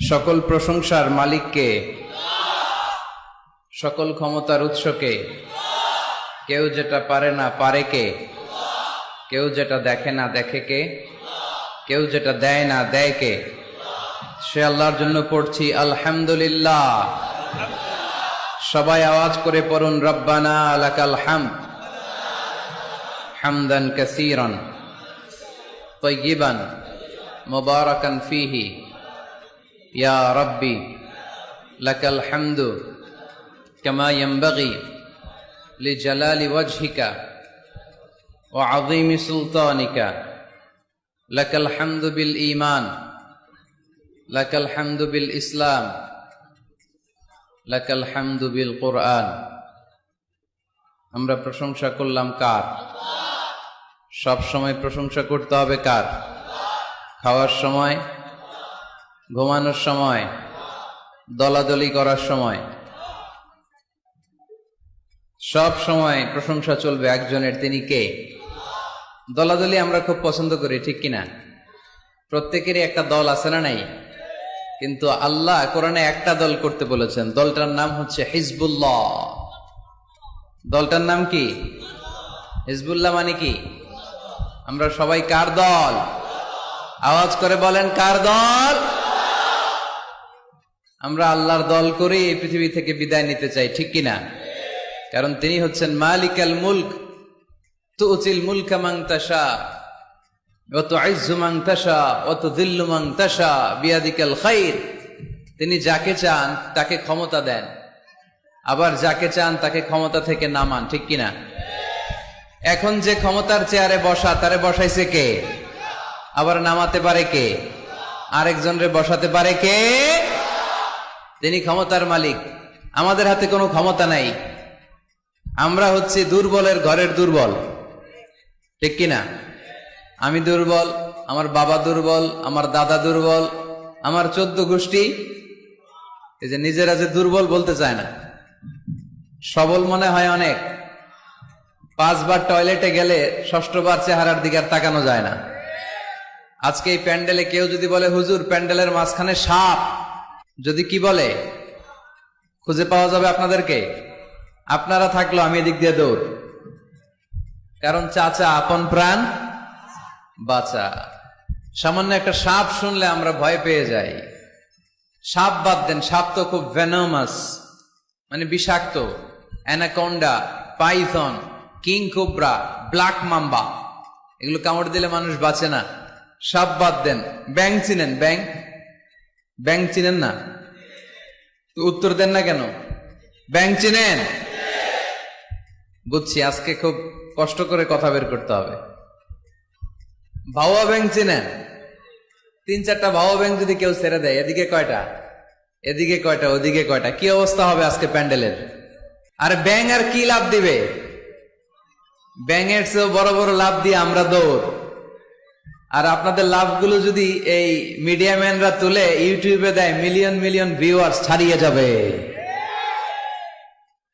সকল প্রশংসার মালিককে, সকল ক্ষমতার উৎসকে। কেউ যেটা পারে না পারে কে, কেউ যেটা দেখে না দেখে কে, কেউ যেটা দেয় না দেয় কে। সে আল্লাহর জন্য পড়ছি আলহামদুলিল্লাহ। সবাই আওয়াজ করে পড়ুন রব্বানা লাকাল হামদ হামদান কাসীরান তাইয়িবান মুবারাকান ফীহি ইয়া রাব্বি লাকাল হামদু কামা ইয়ানবাগি লিজালালি ওয়াজহিকা ওয়া আযীমি সুলতানিকা। লাকাল হামদু বিল ঈমান, লাকাল হামদু বিল ইসলাম, লাকাল হামদু বিল কুরআন। আমরা প্রশংসা করলাম কার? সব সময় প্রশংসা করতে হবে কার? খাওয়ার সময়, ঘুমানোর সময়, দলাদলি করার সময়, সব সময় প্রশংসা চলবে একজনের। তিনি কে? দলাদলি আমরা খুব পছন্দ করি, ঠিক কিনা? প্রত্যেকেরই একটা দল আছে না নাই? কিন্তু আল্লাহ কোরআনে একটা দল করতে বলেছেন, দলটার নাম হচ্ছে হিজবুল্লাহ। দলটার নাম কি? হিজবুল্লাহ মানে কি? আমরা সবাই কার দল? আওয়াজ করে বলেন, কার দল? আমরা আল্লাহর দল করে এই পৃথিবী থেকে বিদায় নিতে চাই, ঠিক কিনা? কারণ তিনি হচ্ছেন মালিকাল মুলক, তুতিল মুলকা মান তাশা ওয়া তুইজ্জু মান তাশা ওয়া তুযিল্লু মান তাশা বিয়াদিকাল খাইর। তিনি যাকে চান তাকে ক্ষমতা দেন, আবার যাকে চান তাকে ক্ষমতা থেকে নামান, ঠিক কিনা? এখন যে ক্ষমতার চেয়ারে বসা, তারে বসাইছে কে? আবার নামাতে পারে কে? আরেকজনরে বসাতে পারে কে? তিনি ক্ষমতার মালিক। আমাদের হাতে কোনো ক্ষমতা নাই। আমরা হচ্ছি দুর্বলের ঘরের দুর্বল, ঠিক কিনা? আমি দুর্বল, আমার বাবা দুর্বল, আমার দাদা দুর্বল, আমার 14 গোষ্ঠী এই যে নিজেরা যে দুর্বল বলতে চায় না, সবল মনে হয় অনেক। 5 বার টয়লেটে গেলে 6ষ্ঠ বার চেহারার দিকে আর তাকানো যায় না। আজকে এই প্যান্ডেলে কেউ যদি বলে হুজুর প্যান্ডেলের মাঝখানে সাপ, যদি কি বলে খুঁজে পাওয়া যাবে আপনাদেরকে? আপনারা থাকলো আমি এদিক দিয়ে দৌড়। কারণ চাচা আপন প্রাণ বাঁচা। সামান্য একটা সাপ শুনলে আমরা ভয় পেয়ে যাই। সাপ বাদ দেন, সাপ তো খুব ভেনোমাস, মানে বিষাক্ত। Anaconda, Python, king cobra, black mamba, এগুলো কামড় দিলে মানুষ বাঁচে না। সাপ বাদ দেন। ব্যাং চিনেন? ব্যাং, ব্যাং চিনেন না? উত্তর দেন না কেন? ব্যাং চিনেন? বুঝছি, আজকে খুব কষ্ট করে কথা বের করতে হবে। ভাওয়া ব্যাং চিনেন? 3-4টা ভাওয়া ব্যাং যদি কেউ ছেড়ে দেয়, এদিকে কয়টা, এদিকে কয়টা, ওদিকে কয়টা, কি অবস্থা হবে আজকে প্যান্ডেলের? আর ব্যাং আর কি লাভ দিবে? ব্যাঙের চেয়েও বড় বড় লাভ দিয়ে আমরা দৌড়। আর আপনাদের লাভগুলো যদি এই মিডিয়া ম্যানরা তুলে ইউটিউবে দেয়, মিলিয়ন মিলিয়ন ভিউয়ার্স ছাড়িয়ে যাবে।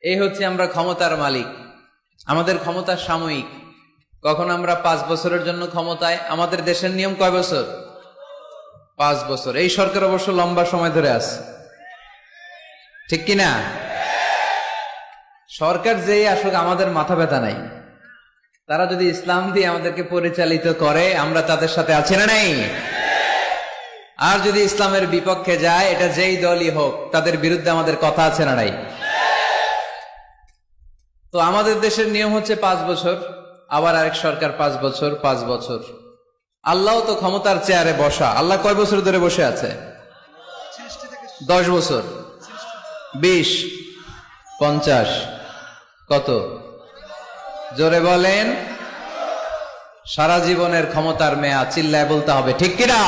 এই হচ্ছে আমরা ক্ষমতার মালিক। আমাদের ক্ষমতা সাময়িক। কখন আমরা 5 বছরের জন্য ক্ষমতায়। আমাদের দেশের নিয়ম কয় বছর? 5 বছর। এই সরকার অবশ্য লম্বা সময় ধরে আছে, ঠিক কিনা? সরকার যেই আসুক আমাদের মাথা ব্যথা নাই। তারা যদি ইসলাম দিয়ে আমাদেরকে পরিচালিত করে, আমরা তাদের সাথে আছি না নাই? আর যদি ইসলামের বিপক্ষে যায়, এটা যেই দলই হোক, তাদের বিরুদ্ধে আমাদের কথা আছে না নাই? তো আমাদের দেশের নিয়ম হচ্ছে 5 বছর, আবার আরেক সরকার 5 বছর, 5 বছর। আল্লাহ তো ক্ষমতার চেয়ারে বসা। আল্লাহ কয় বছর ধরে বসে আছে? 10 বছর, 20, 50, কত? জোরে বলেন। সারা জীবনের ক্ষমতার মেয়াদ, চিল্লায় বলতে হবে, ঠিক কিনা?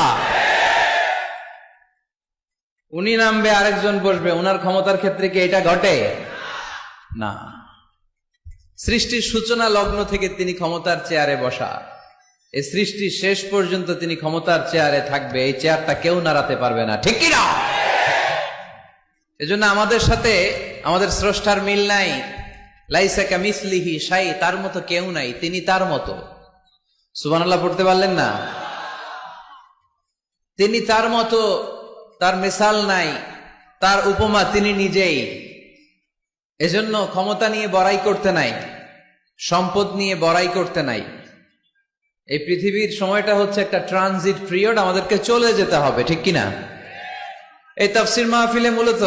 উনি নামবে, আরেকজন বসবে, উনার ক্ষমতার ক্ষেত্রে কি এটা ঘটে? না। সৃষ্টির সূচনা লগ্ন থেকে তিনি ক্ষমতার চেয়ারে বসা। এই সৃষ্টির শেষ পর্যন্ত তিনি ক্ষমতার চেয়ারে থাকবে। এই চেয়ারটা কেউ নাড়াতে পারবে না, ঠিক কিনা? এজন্য আমাদের সাথে আমাদের স্রষ্টার মিল নাই। লাইসা কামিসলিহি শাই, তার মতো কেউ নাই, তিনি তার মতো। সুবহানাল্লাহ পড়তে পারলেন না? তিনি তার মতো তার মিসাল নাই, তার উপমা তিনি নিজেই। এজন্য ক্ষমতা নিয়ে বড়াই করতে নাই, সম্পদ নিয়ে বড়াই করতে নাই। এই পৃথিবীর সময়টা হচ্ছে একটা ট্রানজিট পিরিয়ড, আমাদেরকে চলে যেতে হবে, ঠিক কিনা? এই তাফসির মাহফিলে মূলত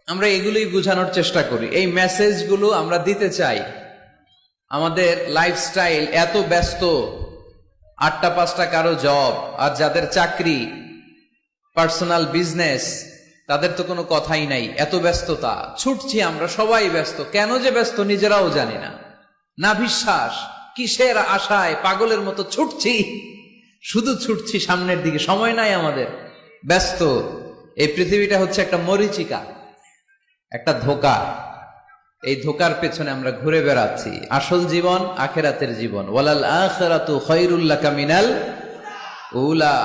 আমরা এগুলোই বোঝানোর চেষ্টা করি, এই মেসেজগুলো আমরা দিতে চাই। আমাদের লাইফস্টাইল এত ব্যস্ত, 8টা 5টা কারো জব, আর যাদের চাকরি, পার্সোনাল বিজনেস, তাদের তো কোনো কথাই নাই। এত ব্যস্ততা, ছুটছি আমরা, সবাই ব্যস্ত। কেন যে ব্যস্ত নিজেরাও জানি না। না বিশ্বাস, কিসের আশায় পাগলের মতো ছুটছি, শুধু ছুটছি সামনের দিকে, সময় নাই আমাদের, ব্যস্ত। এই পৃথিবীটা হচ্ছে একটা মরীচিকা, একটা ধোঁকা। এই ধোঁকার পেছনে আমরা ঘুরে বেড়াচ্ছি। আসল জীবন আখিরাতের জীবন। ওয়ালাল আখিরাতু খায়রুল লাকা মিনাল উলা।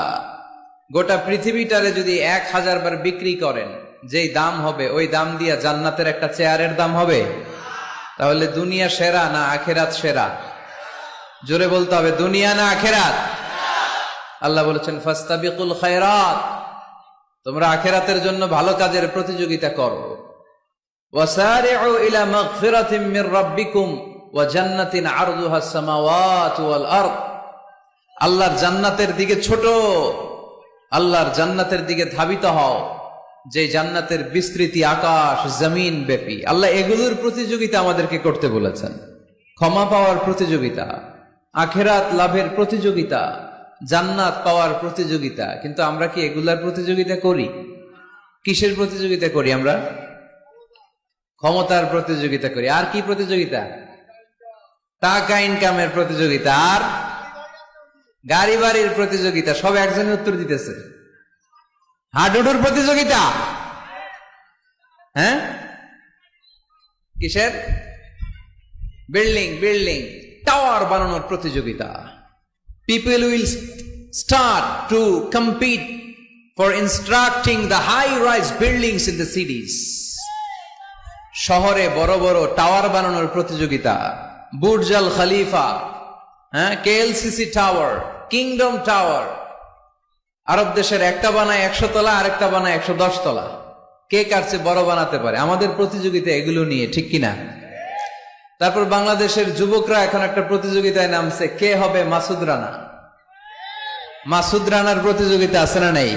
গোটা পৃথিবীটারে যদি 1000 বার বিক্রি করেন, যেই দাম হবে ওই দাম দিয়া জান্নাতের একটা চেয়ারের দাম হবে? তাহলে দুনিয়া সেরা না আখিরাত সেরা? জোরে বলতে হবে, দুনিয়া না আখিরাত? আল্লাহ বলেছেন ফাস্তাবিকুল খায়রাত, তোমরা আখিরাতের জন্য ভালো কাজের প্রতিযোগিতা করো। ওয়াসারিউ ইলা মাগফিরাতিম মির রাব্বিকুম ওয়া জান্নাতিন আরদুহাস সামাওয়াতু ওয়াল আরদ। আল্লাহর জান্নাতের দিকে ছোট, আল্লাহর জান্নাতের দিকে ধাবিত হও, যে জান্নাতের বিস্তৃতি আকাশ জমিন ব্যাপী। আল্লাহ এগুলোর প্রতিযোগিতা আমাদেরকে করতে বলেছেন। ক্ষমা পাওয়ার প্রতিযোগিতা, আখিরাত লাভের প্রতিযোগিতা, জান্নাত পাওয়ার প্রতিযোগিতা। কিন্তু আমরা কি এগুলার প্রতিযোগিতা করি? কিসের প্রতিযোগিতা করি আমরা? ক্ষমতার প্রতিযোগিতা করি। আর কি প্রতিযোগিতা? টাকা ইনকামের প্রতিযোগিতা, আর গাড়ি বাড়ির প্রতিযোগিতা। সব একজনের উত্তর দিতেছে। হাডুডুর প্রতিযোগিতা। হ্যাঁ, কিসের? বিল্ডিং বিল্ডিং টাওয়ার বানানোর প্রতিযোগিতা। People will start to compete for constructing the high-rise buildings in the cities. শহরে বড় বড় টাওয়ার বানানোর প্রতিযোগিতা। বুর্জ আল খলিফা, হ্যাঁ, কেএলসিসি টাওয়ার, কিংডম টাওয়ার। আরব দেশের একটা বানায় 100 তলা, আরেকটা বানায় 110 তলা। কে কার চেয়ে বড় বানাতে পারে? আমাদের প্রতিযোগিতা এগুলো নিয়ে, ঠিক কিনা? তারপর বাংলাদেশের যুবকরা এখন একটা প্রতিযোগিতায় নামছে, কে হবে মাসুদ রানা। মাসুদ রানার প্রতিযোগিতা আছে না নাই?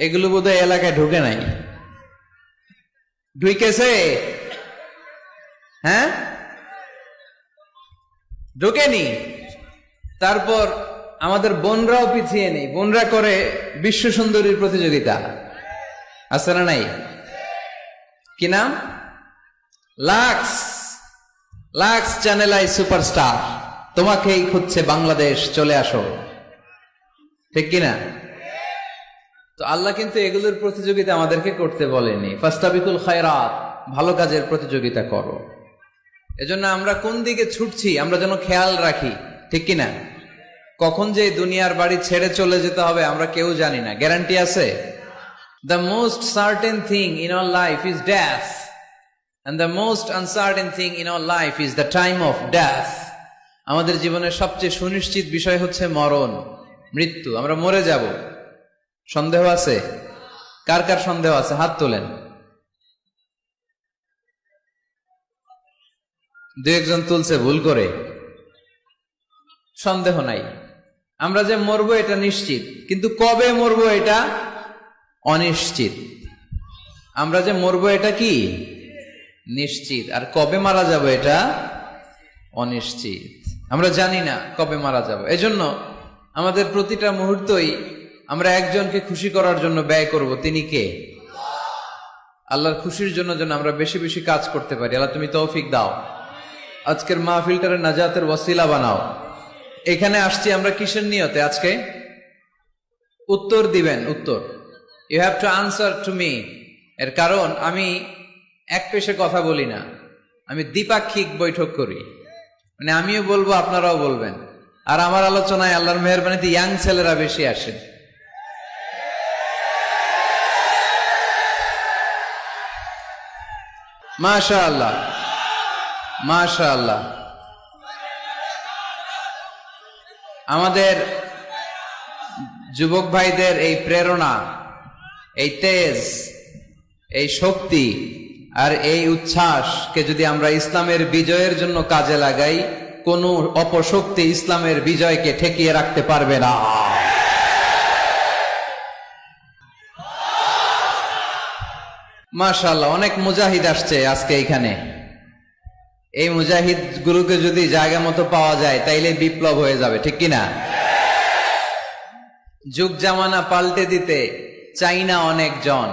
এগুলো বোধহয় এলাকায় ঢুকে নাই। ঢুকেছে? হ্যাঁ, ঢুকেনি। তারপর আমাদের বোনরাও পিছিয়ে নেই, বোনরা করে বিশ্ব সুন্দরীর প্রতিযোগিতা, আছে না নাই? কি নাম? Lux. Lux channel I superstar, তোমাকেই খুঁজছে বাংলাদেশ, চলে আসো, ঠিক কিনা? তো আল্লাহ কিন্তু এগুলোর প্রতিযোগিতা আমাদেরকে করতে বলেনি। ফাস্তাবিকুল খায়রাত, ভালো কাজের প্রতিযোগিতা করো। এজন্য আমরা কোন দিকে ছুটছি আমরা যেন খেয়াল রাখি, ঠিক কিনা? কখন যে দুনিয়ার বাড়ি ছেড়ে চলে যেতে হবে আমরা কেউ জানি না, গ্যারান্টি আছে? The most certain thing in our life is death, and the most uncertain thing in our life is the time of death. আমাদের জীবনের সবচেয়ে সুনিশ্চিত বিষয় হচ্ছে মরণ, মৃত্যু। আমরা মরে যাব। সন্দেহ আছে? কার কার সন্দেহ আছে? হাত তোলেন। 2-1 তুলছে ভুল করে। সন্দেহ নাই, আমরা যে মরবো এটা নিশ্চিত, কিন্তু কবে মরবো এটা অনিশ্চিত। আমরা যে মরবো এটা কি নিশ্চিত, আর কবে মারা যাব এটা অনিশ্চিত। আমরা জানি না কবে মারা যাব। এজন্য আমাদের প্রতিটা মুহূর্তই আমরা একজনকে খুশি করার জন্য ব্যয় করব। তিনি কে? আল্লাহর খুশির জন্য যেন আমরা বেশি বেশি কাজ করতে পারি। আল্লাহ তুমি তৌফিক দাও। আজকের মাহফিলটারে নাজাতের ওয়াসিলা বানাও। এখানে আসছি আমরা কিসের নিয়তে? আজকে উত্তর দিবেন, উত্তর। You have to answer to me. এর কারণ আমি এক পেশে কথা বলি না, আমি দ্বিপাক্ষিক বৈঠক করি। মানে আমিও বলবো, আপনারাও বলবেন। আর আমার আলোচনায় আল্লাহর মেহেরবানিতে ইয়াং ছেলেরা বেশি আসে। মাশাআল্লাহ, মাশাআল্লাহ। আমাদের যুবক ভাইদের এই প্রেরণা, এই তেজ, এই শক্তি আর এই উচ্ছ্বাসকে যদি আমরা ইসলামের বিজয়ের জন্য কাজে লাগাই, কোন অপশক্তি ইসলামের বিজয়কে ঠেকিয়ে রাখতে পারবে না। মাশাআল্লাহ, অনেক মুজাহিদ আসছে আজকে এখানে। এই মুজাহিদ গুলোকে যদি জায়গা মতো পাওয়া যায় তাইলে বিপ্লব হয়ে যাবে, ঠিক কিনা? যুগ জামানা পাল্টে দিতে চাই না অনেকজন,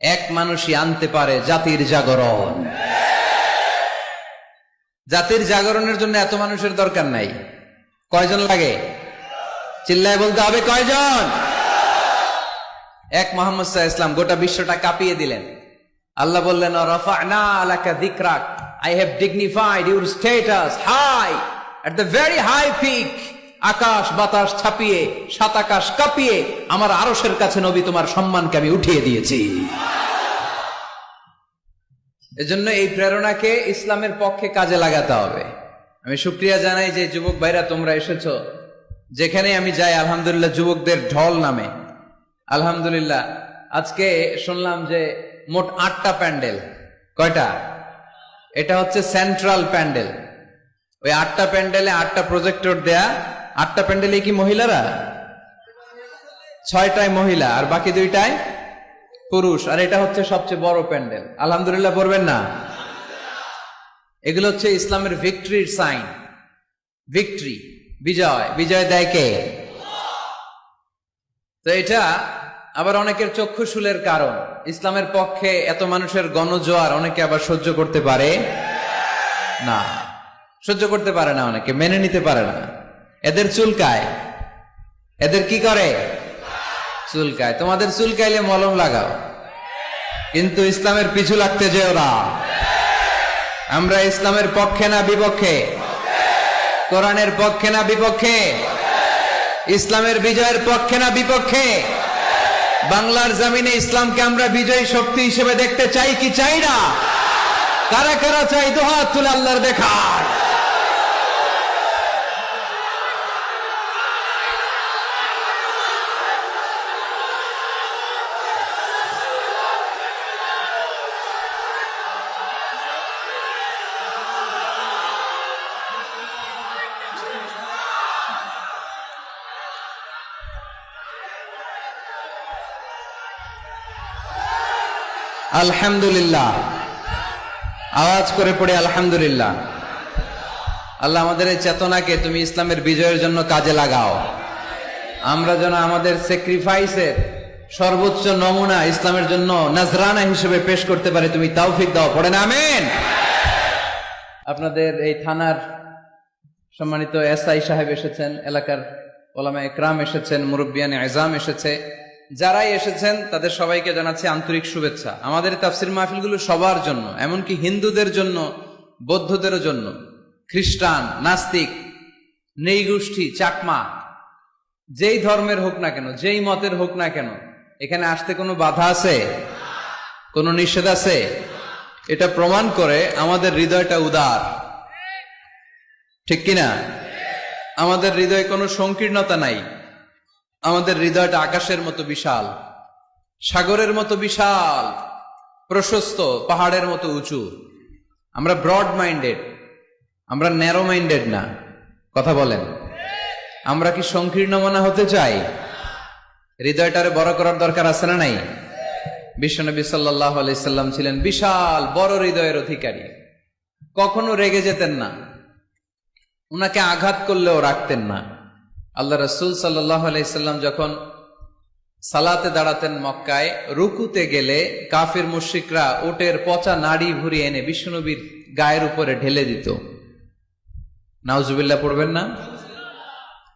এক মানুষই আনতে পারে জাতির জাগরণ। জাতির জাগরণের জন্য এত মানুষের দরকার নাই। কয়জন লাগে? চিল্লায় বলতে হবে, কয়জন? এক মুহাম্মদ সাল্লাল্লাহু আলাইহি ওয়াসাল্লাম গোটা বিশ্বটা কাঁপিয়ে দিলেন। আল্লাহ বললেন, রাফা'না লাকা যিকরাক, I have dignified your status high at the very high peak. আকাশ বাতাস ছাপিয়ে, সাত আকাশ কাঁপিয়ে আমার আরশের কাছে নবী তোমার সম্মানকে আমি উঠিয়ে দিয়েছি। এজন্য এই প্রেরণাকে ইসলামের পক্ষে কাজে লাগাতে হবে। আমি শুকরিয়া জানাই যে যুবক ভাইরা তোমরা এসেছো। যেখানে আমি যাই আলহামদুলিল্লাহ যুবকদের ঢল নামে। আলহামদুলিল্লাহ আজকে শুনলাম যে মোট 8টা প্যান্ডেল। কয়টা? এটা হচ্ছে সেন্ট্রাল প্যান্ডেল। ওই 8টা প্যান্ডেলে 8টা প্রজেক্টর দেয়া। 8টা প্যান্ডেলে কি মহিলারা? 6টায় মহিলা আর বাকি 2টায় পুরুষ। আর এটা হচ্ছে সবচেয়ে বড় প্যান্ডেল। আলহামদুলিল্লাহ পড়বেন না? এগুলো হচ্ছে ইসলামের ভিক্টরির সাইন। ভিক্টরি, বিজয়। বিজয় দেয় কে? তো এটা আবার অনেকের চক্ষুশূলের কারণ। ইসলামের পক্ষে এত মানুষের গণজোয়ার অনেকে আবার সহ্য করতে পারে না। সহ্য করতে পারে না, অনেকে মেনে নিতে পারে না। এদের চুলকায়। এদের কি করে? চুলকায়। তোমাদের চুলকাইলে মলম লাগাও, কিন্তু ইসলামের পিছু লাগতে যেও না। আমরা ইসলামের পক্ষে না বিপক্ষে? কোরআনের পক্ষে না বিপক্ষে? ইসলামের বিজয়ের পক্ষে না বিপক্ষে? বাংলার জমিনে ইসলামকে আমরা বিজয়ী শক্তি হিসেবে দেখতে চাই কি চাই না? কারা কারা চাই? দুহাত তুলে আল্লাহর দেখার। আলহামদুলিল্লাহ, আওয়াজ করে পড়ে আলহামদুলিল্লাহ। আল্লাহ আমাদের এই চেতনাকে তুমি ইসলামের বিজয়ের জন্য কাজে লাগাও। আমরা যেন আমাদের স্যাক্রিফাইসের সর্বোচ্চ নমুনা ইসলামের জন্য নাজরানা হিসেবে পেশ করতে পারি, তুমি তৌফিক দাও। পড়েন আমিন। আপনাদের এই থানার সম্মানিত এসআই সাহেব এসেছেন, এলাকার ওলামা ইকরাম এসেছেন, মুরব্বিয়ানে আযম এসেছে। যারাই এসেছেন তাদের সবাইকে জানাচ্ছি আন্তরিক শুভেচ্ছা। আমাদের তাফসীর মাহফিলগুলো সবার জন্য, এমনকি হিন্দুদের জন্য, বৌদ্ধদের জন্য, খ্রিস্টান, নাস্তিক, নৃগোষ্ঠী, চাকমা, যেই ধর্মের হোক না কেন, যেই মতের হোক না কেন, এখানে আসতে কোনো বাধা আছে? কোনো নিষেধ আছে? এটা প্রমাণ করে আমাদের হৃদয়টা উদার, ঠিক কিনা? আমাদের হৃদয়ে কোনো সংকীর্ণতা নাই। আমাদের হৃদয়টা আকাশের মতো বিশাল, সাগরের মতো বিশাল, প্রশস্ত, পাহাড়ের মতো উঁচু। আমরা ব্রড মাইন্ডেড, আমরা ন্যারো মাইন্ডেড না। কথা বলেন, আমরা কি সংকীর্ণ মনা হতে চাই? হৃদয়টারে বড় করার দরকার আছে না নাই? বিশ্বনবী সাল্লাল্লাহু আলাইহি সাল্লাম ছিলেন বিশাল বড় হৃদয়ের অধিকারী। কখনো রেগে যেতেন না, উনাকে আঘাত করলেও রাখতেন না। আল্লাহ রাসূল সাল্লাল্লাহু আলাইহি সাল্লাম যখন সালাতে দাঁড়াতেন মক্কায়, রুকুতে গেলে কাফির মুশরিকরা উটের পচা নাড়ি ভুড়ি এনে বিশ্বনবীর গায়ের উপরে ঢেলে দিত। নাউজুবিল্লাহ পড়বেন না?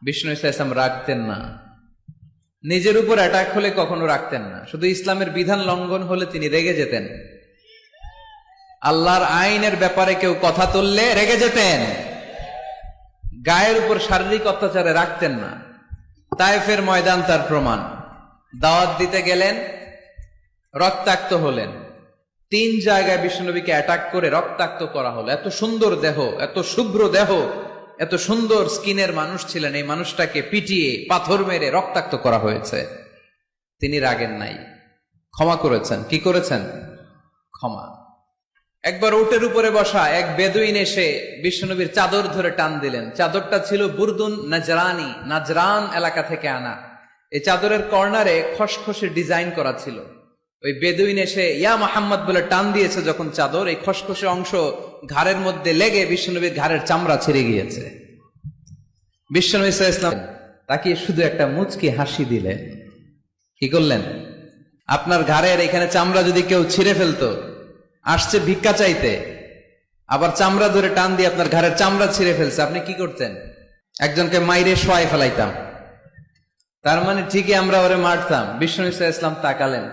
বিষ্ণু ইসলাম রাখতেন না। নিজের উপর অ্যাটাক হলে কখনো রাখতেন না। শুধু ইসলামের বিধান লঙ্ঘন হলে তিনি রেগে যেতেন। আল্লাহর আইনের ব্যাপারে কেউ কথা তুললে রেগে যেতেন। গায়ের উপর শারীরিক অত্যাচারে রাখতেন না। তায়েফের ময়দান তার প্রমাণ। দাওয়াত দিতে গেলেন, রক্তাক্ত হলেন। 3 জায়গায় বিশ্বনবীকে অ্যাটাক করে রক্তাক্ত করা হলো। এত সুন্দর দেহ, এত শুভ্র দেহ, এত সুন্দর স্কিনের মানুষ ছিলেন, এই মানুষটাকে পিটিয়ে পাথর মেরে রক্তাক্ত করা হয়েছে। তিনি রাগেন নাই। ক্ষমা করেছেন। কি করেছেন? ক্ষমা। একবার উটের উপরে বসা এক বেদুইন এসে বিশ্বনবীর চাদর ধরে টান দিলেন। চাদরটা ছিল বুরদুন নাজরানি, নাজরান এলাকা থেকে আনা। এই চাদরের কর্নারে খসখসে ডিজাইন করা ছিল। ওই বেদুইন এসে ইয়া মুহাম্মদ বলে টান দিয়েছে যখন চাদর, এই খসখসে অংশ ঘাড়ের মধ্যে লেগে বিশ্বনবীর ঘাড়ের চামড়া ছিঁড়ে গিয়েছে। বিশ্বনবী সাল্লাল্লাহু আলাইহি ওয়াসাল্লাম তাকে শুধু একটা মুচকি হাসি দিলেন। কি করলেন? আপনার ঘাড়ের এখানে চামড়া যদি কেউ ছিঁড়ে ফেলতো, আসছে ভিক্ষা চাইতে, আবার চামড়া ধরে টান দিয়ে আপনার ঘাড়ের চামড়া ছিঁড়ে ফেলছে, আপনি কি করতেন? একজনকে মাইরে শোয়াই ফেলাইতাম। তার মানে ঠিকই আমরা ওরে মারতাম। বিষ্ণু ইসলাম তাকালেন,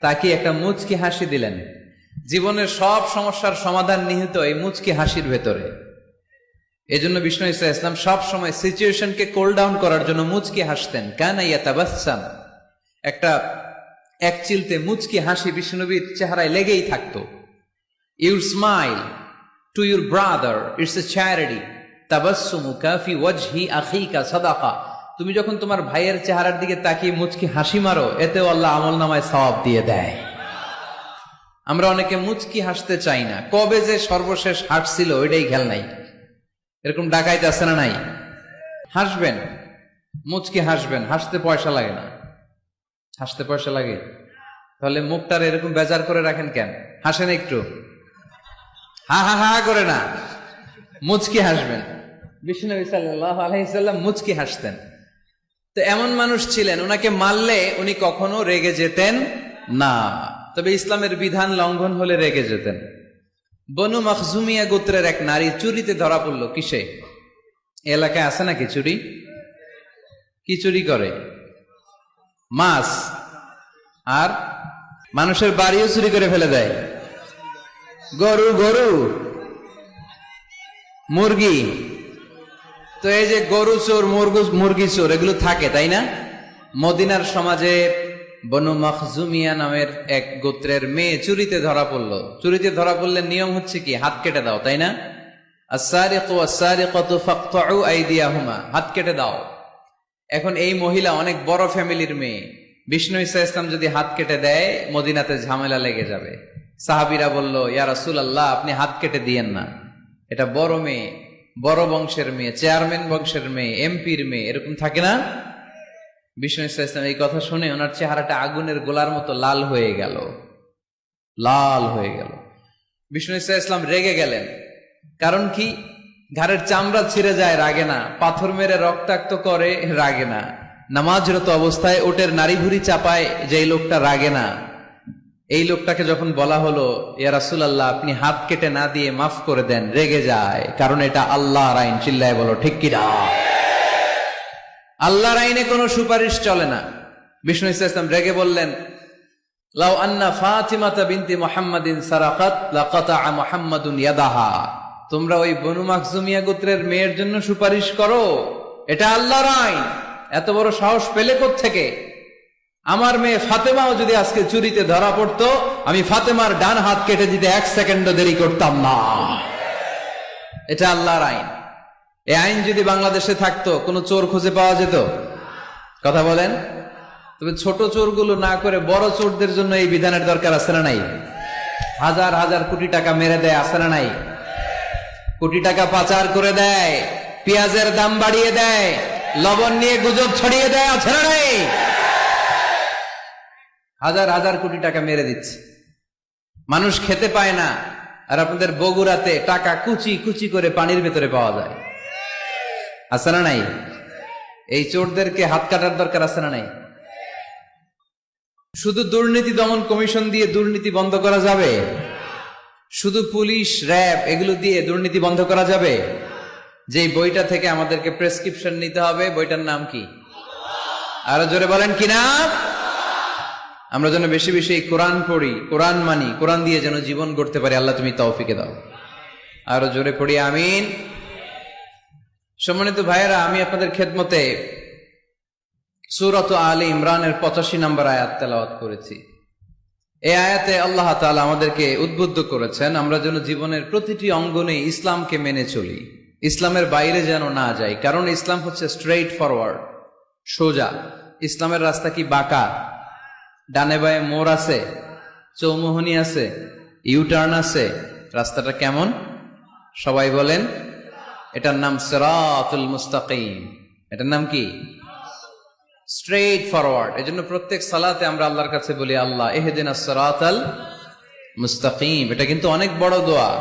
তাকে একটা মুচকি হাসি দিলেন। জীবনের সব সমস্যার সমাধান নিহিত এই মুচকি হাসির ভেতরে। এই জন্য বিষ্ণু ইসলাম সব সময় সিচুয়েশনকে কোল ডাউন করার জন্য মুচকি হাসতেন। কানা ইয়াতাবাসসাম, একটা এক চিলতে মুচকি হাসি বিষ্ণুনবীর চেহারায় লেগেই থাকতো। Your smile to your brother it's a charity, তাবাসসুমুকা ফি ওয়াজহি আখিকা সাদাকা। তুমি যখন তোমার ভাইয়ের চেহারার দিকে তাকিয়ে মুচকি হাসি মারো, এতেও আল্লাহ আমলনামায় সওয়াব দিয়ে দেয়। আমরা অনেকে মুচকি হাসতে চাই না। কবে যে সর্বশেষ হাসছিল ওইটাই খেয়াল নাই। এরকম ডাকাইতে আছে না নাই? হাসবেন, মুচকি হাসবেন, হাসতে পয়সা লাগে না। হাসতে পয়সা লাগে? তাহলে মুখটার এরকম বেজার করে রাখেন কেন? হাসেন একটু, হা হা হা করে না, মুচকি হাসবেন। বিষ্ণু সাল্লাল্লাহু আলাইহি ওয়াসাল্লাম মুচকি হাসতেন। তো এমন মানুষ ছিলেন, ওনাকে মারলে উনি কখনো রেগে যেতেন না, তবে ইসলামের বিধান লঙ্ঘন হলে রেগে যেতেন। বনু মখজুমিয়া গোত্রের এক নারী চুরিতে ধরা পড়ল। কিসে? এলাকায় আছে নাকি চুরি? কি চুরি করে? মাছ আর মানুষের বাড়িও চুরি করে ফেলে দেয়। গরু, গরু, মুরগি। তো এই যে গরু চোর, মুরগি চোর, এগুলো থাকে, তাই না? মদিনার সমাজে বনু মখজুমিয়া নামের এক গোত্রের মেয়ে চুরিতে ধরা পড়লো। চুরিতে ধরা পড়লে নিয়ম হচ্ছে কি? হাত কেটে দাও, তাই না? আস-সারিকু ওয়াস-সারিকাতু ফাকতাউ আইদিয়াহুমা, হাত কেটে দাও। এখন এই মহিলা অনেক বড় ফ্যামিলির মেয়ে। বিষ্ণু ইসলাম যদি হাত কেটে দেয়, মদিনাতে ঝামেলা লেগে যাবে। সাহাবীরা বলল, ইয়া রাসূলুল্লাহ, আপনি হাত কেটে দিয়েন না, এটা বড় মেয়ে, বড় বংশের মেয়ে, চেয়ারম্যান বংশের মেয়ে, এমপির মেয়ে, এরকম থাকে না? বিষ্ণু ইসলাম এই কথা শুনে ওনার চেহারাটা আগুনের গোলার মতো লাল হয়ে গেল, লাল হয়ে গেল। বিষ্ণু ইসলাম রেগে গেলেন। কারণ কি? ঘাড়ের চামড়া ছিঁড়ে যায়, রাগে না। পাথর মেরে রক্তাক্ত করে, রাগে না। নামাজরত অবস্থায় ওটের নারী ভুঁড়ি চাপায় যে লোকটা, রাগে না। এই লোকটাকে যখন বলা হলো, ইয়া রাসূলুল্লাহ, আপনি হাত কেটে না দিয়ে মাফ করে দেন, রেগে যায়। কারণ এটা আল্লাহর আইন। চিল্লায় বলো ঠিক কিনা? আল্লাহর আইনে কোনো সুপারিশ চলে না। বিষ্ণু ইসলাম রেগে বললেন, লাউ আন্না ফাতিমাতা বিনতি মুহাম্মাদিন সারাকাত লাকাতাআ মুহাম্মাদুন ইয়াদাহা। তোমরা ওই বনু মখজুমিয়া গোত্রের মেয়ের জন্য সুপারিশ করো? এটা আল্লাহর আইন। এত বড় সাহস পেলে কোত্থেকে? আমার মেয়ে ফাতেমাও যদি আজকে চুরিতে ধরা পড়তো, আমি ফাতেমার ডান হাত কেটে দিতে 1 সেকেন্ডও দেরি করতাম না। এটা আল্লাহর আইন। এই আইন যদি বাংলাদেশে থাকতো, কোনো চোর খুঁজে পাওয়া যেত? কথা বলেন। তবে ছোট চোরগুলো না করে বড় চোরদের জন্য এই বিধানের দরকার আছে না নাই? হাজার হাজার কোটি টাকা মেরে দেয়, আছে না নাই? কোটি টাকা পাচার করে দেয়, পেঁয়াজের দাম বাড়িয়ে দেয়, লবণ নিয়ে গুজব ছড়িয়ে দেয়, আছে না নাই? হাজার হাজার কোটি টাকা মেরে দিচ্ছে, মানুষ খেতে পায় না। আর আপনাদের বগুড়াতে টাকা কুচি কুচি করে পানির ভেতরে পাওয়া যায়, আছে না নাই? এই চোরদেরকে হাত কাটার দরকার আছে না নাই? শুধু দুর্নীতি দমন কমিশন দিয়ে দুর্নীতি বন্ধ করা যাবে? শুধু পুলিশ, র্যাব এগুলো দিয়ে দুর্নীতি বন্ধ করা যাবে? যে বইটা থেকে আমাদেরকে প্রেসক্রিপশন নিতে হবে, বইটার নাম কি? আরো জোরে বলেন কি নাম? আমরা যেন বেশি বেশি কোরআন পড়ি, কোরআন মানি, কোরআন দিয়ে যেন জীবন গড়তে পারি। আল্লাহ তুমি তৌফিকে দাও। আরো জোরে পড়ি আমিন। সম্মানিত ভাইয়েরা, আমি আপনাদের খেদমতে সূরাত আলে ইমরানের 85 নম্বর আয়াত তেলাওয়াত করেছি। এই আয়াতে আল্লাহ তাআলা আমাদেরকে উদ্বুদ্ধ করেছেন আমরা যেন জীবনের প্রতিটি অঙ্গনে ইসলামকে মেনে চলি, ইসলামের বাইরে যেন না যাই। কারণ ইসলাম হচ্ছে স্ট্রেইট ফরওয়ার্ড, সোজা। ইসলামের রাস্তা কি বাঁকা? ডানে বায়ে মোড় আছে, চৌমোহনী আছে, ইউটার্ন আছে। রাস্তাটা কেমন? সবাই বলেন। এটার নাম সিরাতুল মুস্তাকিম। এটার নাম কি? Straight forward. এজন্য প্রত্যেক সালাতে আমরা আল্লাহর কাছে বলি, আল্লাহ ইহদিনাস সিরাতাল মুস্তাকিম। এটা কিন্তু অনেক বড় দোয়া।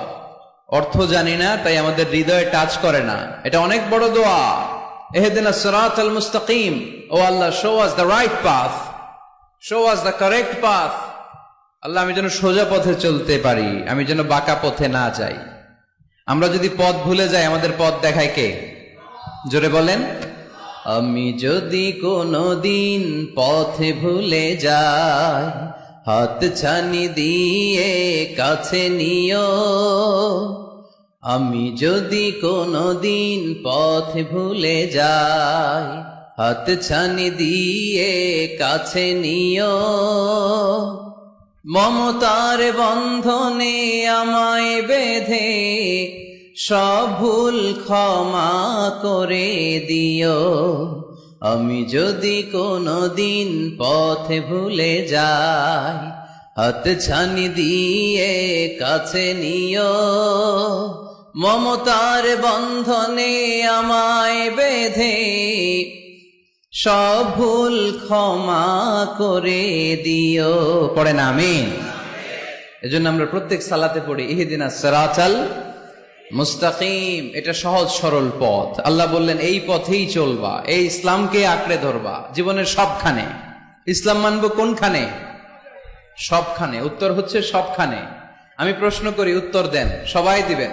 অর্থ জানি না, তাই আমাদের হৃদয়ে টাচ করে না। এটা অনেক বড় দোয়া। ইহদিনাস সিরাতাল মুস্তাকিম, ও Allah, show us the right path, show us the correct path. Allah, আমি যেন সোজা পথে চলতে পারি, আমি যেন বাঁকা পথে না যাই। আমরা যদি পথ ভুলে যাই, আমাদের পথ দেখায় কে? জোরে বলেন। আমি যদি কোনদিন পথে ভুলে যাই, হাত ছানি দিয়ে কাছে নিও। আমি যদি কোনদিন পথে ভুলে যাই, হাত ছানি দিয়ে কাছে নিও। মমতার বন্ধনে আমায় বেঁধে সব ভুল ক্ষমা করে দিও। আমি যদি কোনদিন পথে ভুলে যাই, হাত ছানি দিয়ে কাছে নিও। মমতার বন্ধনে আমায় বেঁধে সব ভুল ক্ষমা করে দিও। পড়েন আমিন। এজন্য আমরা প্রত্যেক সালাতে পড়ি ইহদিনাস সিরাতাল মুস্তাকিম। এটা সহজ সরল পথ। আল্লাহ বললেন এই পথেই চলবা, এই ইসলামকে আঁকড়ে ধরবা জীবনের সবখানে। ইসলাম মানবো কোনখানে? সবখানে। উত্তর হচ্ছে সবখানে। আমি প্রশ্ন করি, উত্তর দেন। সবাই দিবেন।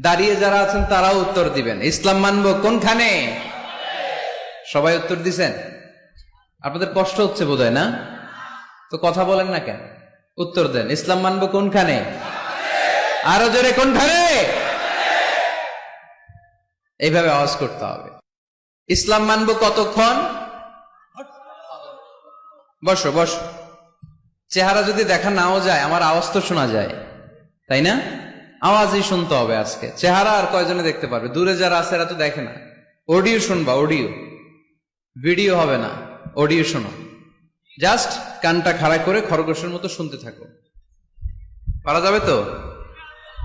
দাঁড়িয়ে যারা আছেন তারাও উত্তর দিবেন। ইসলাম মানবো কোনখানে? সবাই উত্তর দিছেন। আপনাদের কষ্ট হচ্ছে বোধহয়, না? তো কথা বলেন না কেন? উত্তর দেন। ইসলাম মানবো কোনখানে? আরো জোরে, কোনখানে? এইভাবে আওয়াজ করতে হবে। ইসলাম মানবো কতক্ষণ? বসো বসো। চেহারা যদি দেখা নাও যায়, আমার আওয়াজ তো শোনা যায়, তাই না? আওয়াজই শুনতে হবে আজকে। চেহারা আর কয়জনে দেখতে পারবে? দূরে যারা আছে এরা তো দেখে না। অডিও শুনবা, অডিও। ভিডিও হবে না, অডিও শোনো। জাস্ট কানটা খাড়া করে খরগোশের মতো শুনতে থাকো। পারা যাবে তো?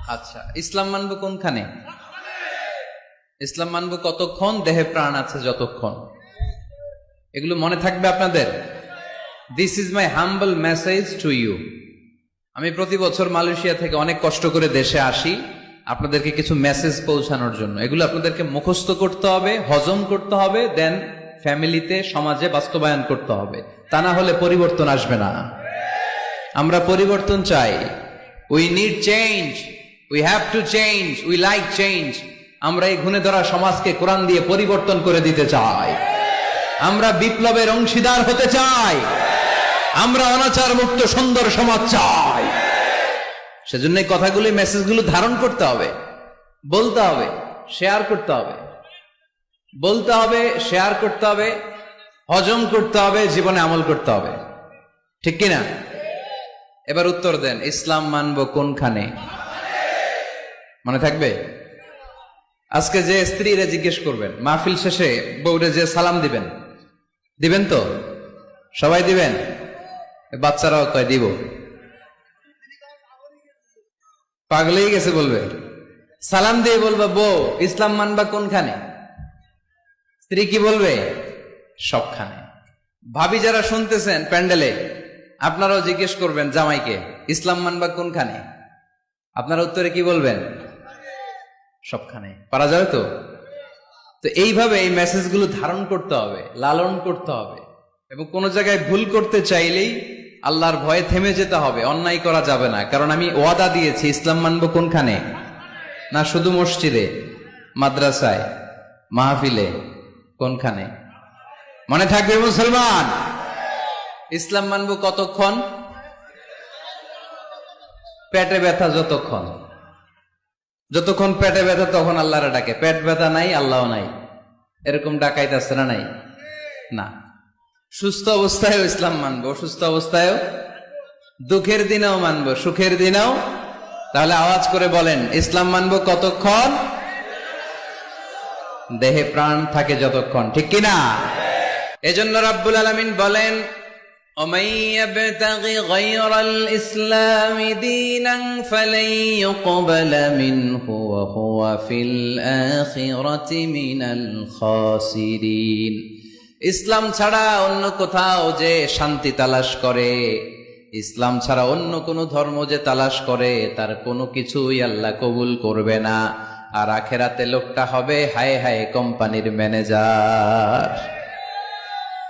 আচ্ছা, ইসলাম মানবো কোনখানে? ইসলাম মানবো কতক্ষণ? দেহে প্রাণ আছে যতক্ষণ। এগুলো মনে থাকবে আপনাদের। This is my humble message to you. আমি প্রতি বছর মালয়েশিয়া থেকে অনেক কষ্ট করে দেশে আসি আপনাদেরকে কিছু মেসেজ পৌঁছানোর জন্য। এগুলো আপনাদেরকে মুখস্থ করতে হবে, হজম করতে হবে, দেন ফ্যামিলিতে, সমাজে বাস্তবায়ন করতে হবে। তা না হলে পরিবর্তন আসবে না। আমরা পরিবর্তন চাই। We need change, we have to change, we like change. আমরা এই ঘুণে ধরা সমাজকে কোরআন দিয়ে পরিবর্তন করে দিতে চাই। আমরা বিপ্লবের অংশীদার হতে চাই। আমরা অনাচার মুক্ত সুন্দর সমাজ চাই। সেজন্য এই কথাগুলি, মেসেজগুলো ধারণ করতে হবে, বলতে হবে, শেয়ার করতে হবে। বলতে হবে, শেয়ার করতে হবে, হজম করতে হবে, জীবনে আমল করতে হবে। ঠিক কিনা? এবার উত্তর দেন। ইসলাম মানবো কোনখানে? মনে থাকবে? আজকে যে স্ত্রীরা জিজ্ঞেস করবেন, মাহফিল শেষে বউরে যে সালাম দিবেন, দিবেন তো? সবাই দিবেন? বাচ্চারাও কয় দিব। পাগলেই গেছে বলবে। সালাম দিয়ে বলবে, বউ ইসলাম মানবা কোনখানে? স্ত্রী কি বলবে? সবখানে। ভাবি যারা শুনতেছেন প্যান্ডেলে, আপনারাও জিজ্ঞেস করবেন জামাইকে, ইসলাম মানবা কোনখানে? আপনারা উত্তরে কি বলবেন? সবখানে। পারা যাবে তো? তো এইভাবে এই মেসেজগুলো ধারণ করতে হবে, লালন করতে হবে। এবং কোন জায়গায় ভুল করতে চাইলেই আল্লাহর ভয়ে থেমে যেতে হবে, অন্যায় করা যাবে না। কারণ আমি ওয়াদা দিয়েছি, ইসলাম মানবো কোনখানে? না শুধু মসজিদে, মাদ্রাসায়, মাহফিলে, কোনখানে? মনে থাকবে মুসলমান। ইসলাম মানবো কতক্ষণ? পেটে ব্যথা যতক্ষণ। যতক্ষণ পেটে ব্যথা তখন আল্লাহরে ডাকে। পেট ব্যথা নাই, আল্লাহ নাই, এরকম ডাকাইতেছে না? নাই না। সুস্থ অবস্থায়ও ইসলাম মানবো, অসুস্থ অবস্থায়ও, দুঃখের দিনেও মানবো, সুখের দিনেও। তাহলে আওয়াজ করে বলেন, ইসলাম মানবো কতক্ষণ? দেহে প্রাণ থাকে যতক্ষণ। ঠিক কিনা? এজন্য রাব্বুল আলামিন বলেন, ومن يبتغ غير الإسلام دينا فلن يقبل منه وهو في الآخرة من الخاسرين। ইসলাম ছাড়া অন্য কোথাও যে শান্তি তালাশ করে, ইসলাম ছাড়া অন্য কোনো ধর্ম যে তালাশ করে, তার কোনো কিছুই আল্লাহ কবুল করবে না। আর আখেরাতে লোকটা হবে হায় হায় কোম্পানির ম্যানেজার।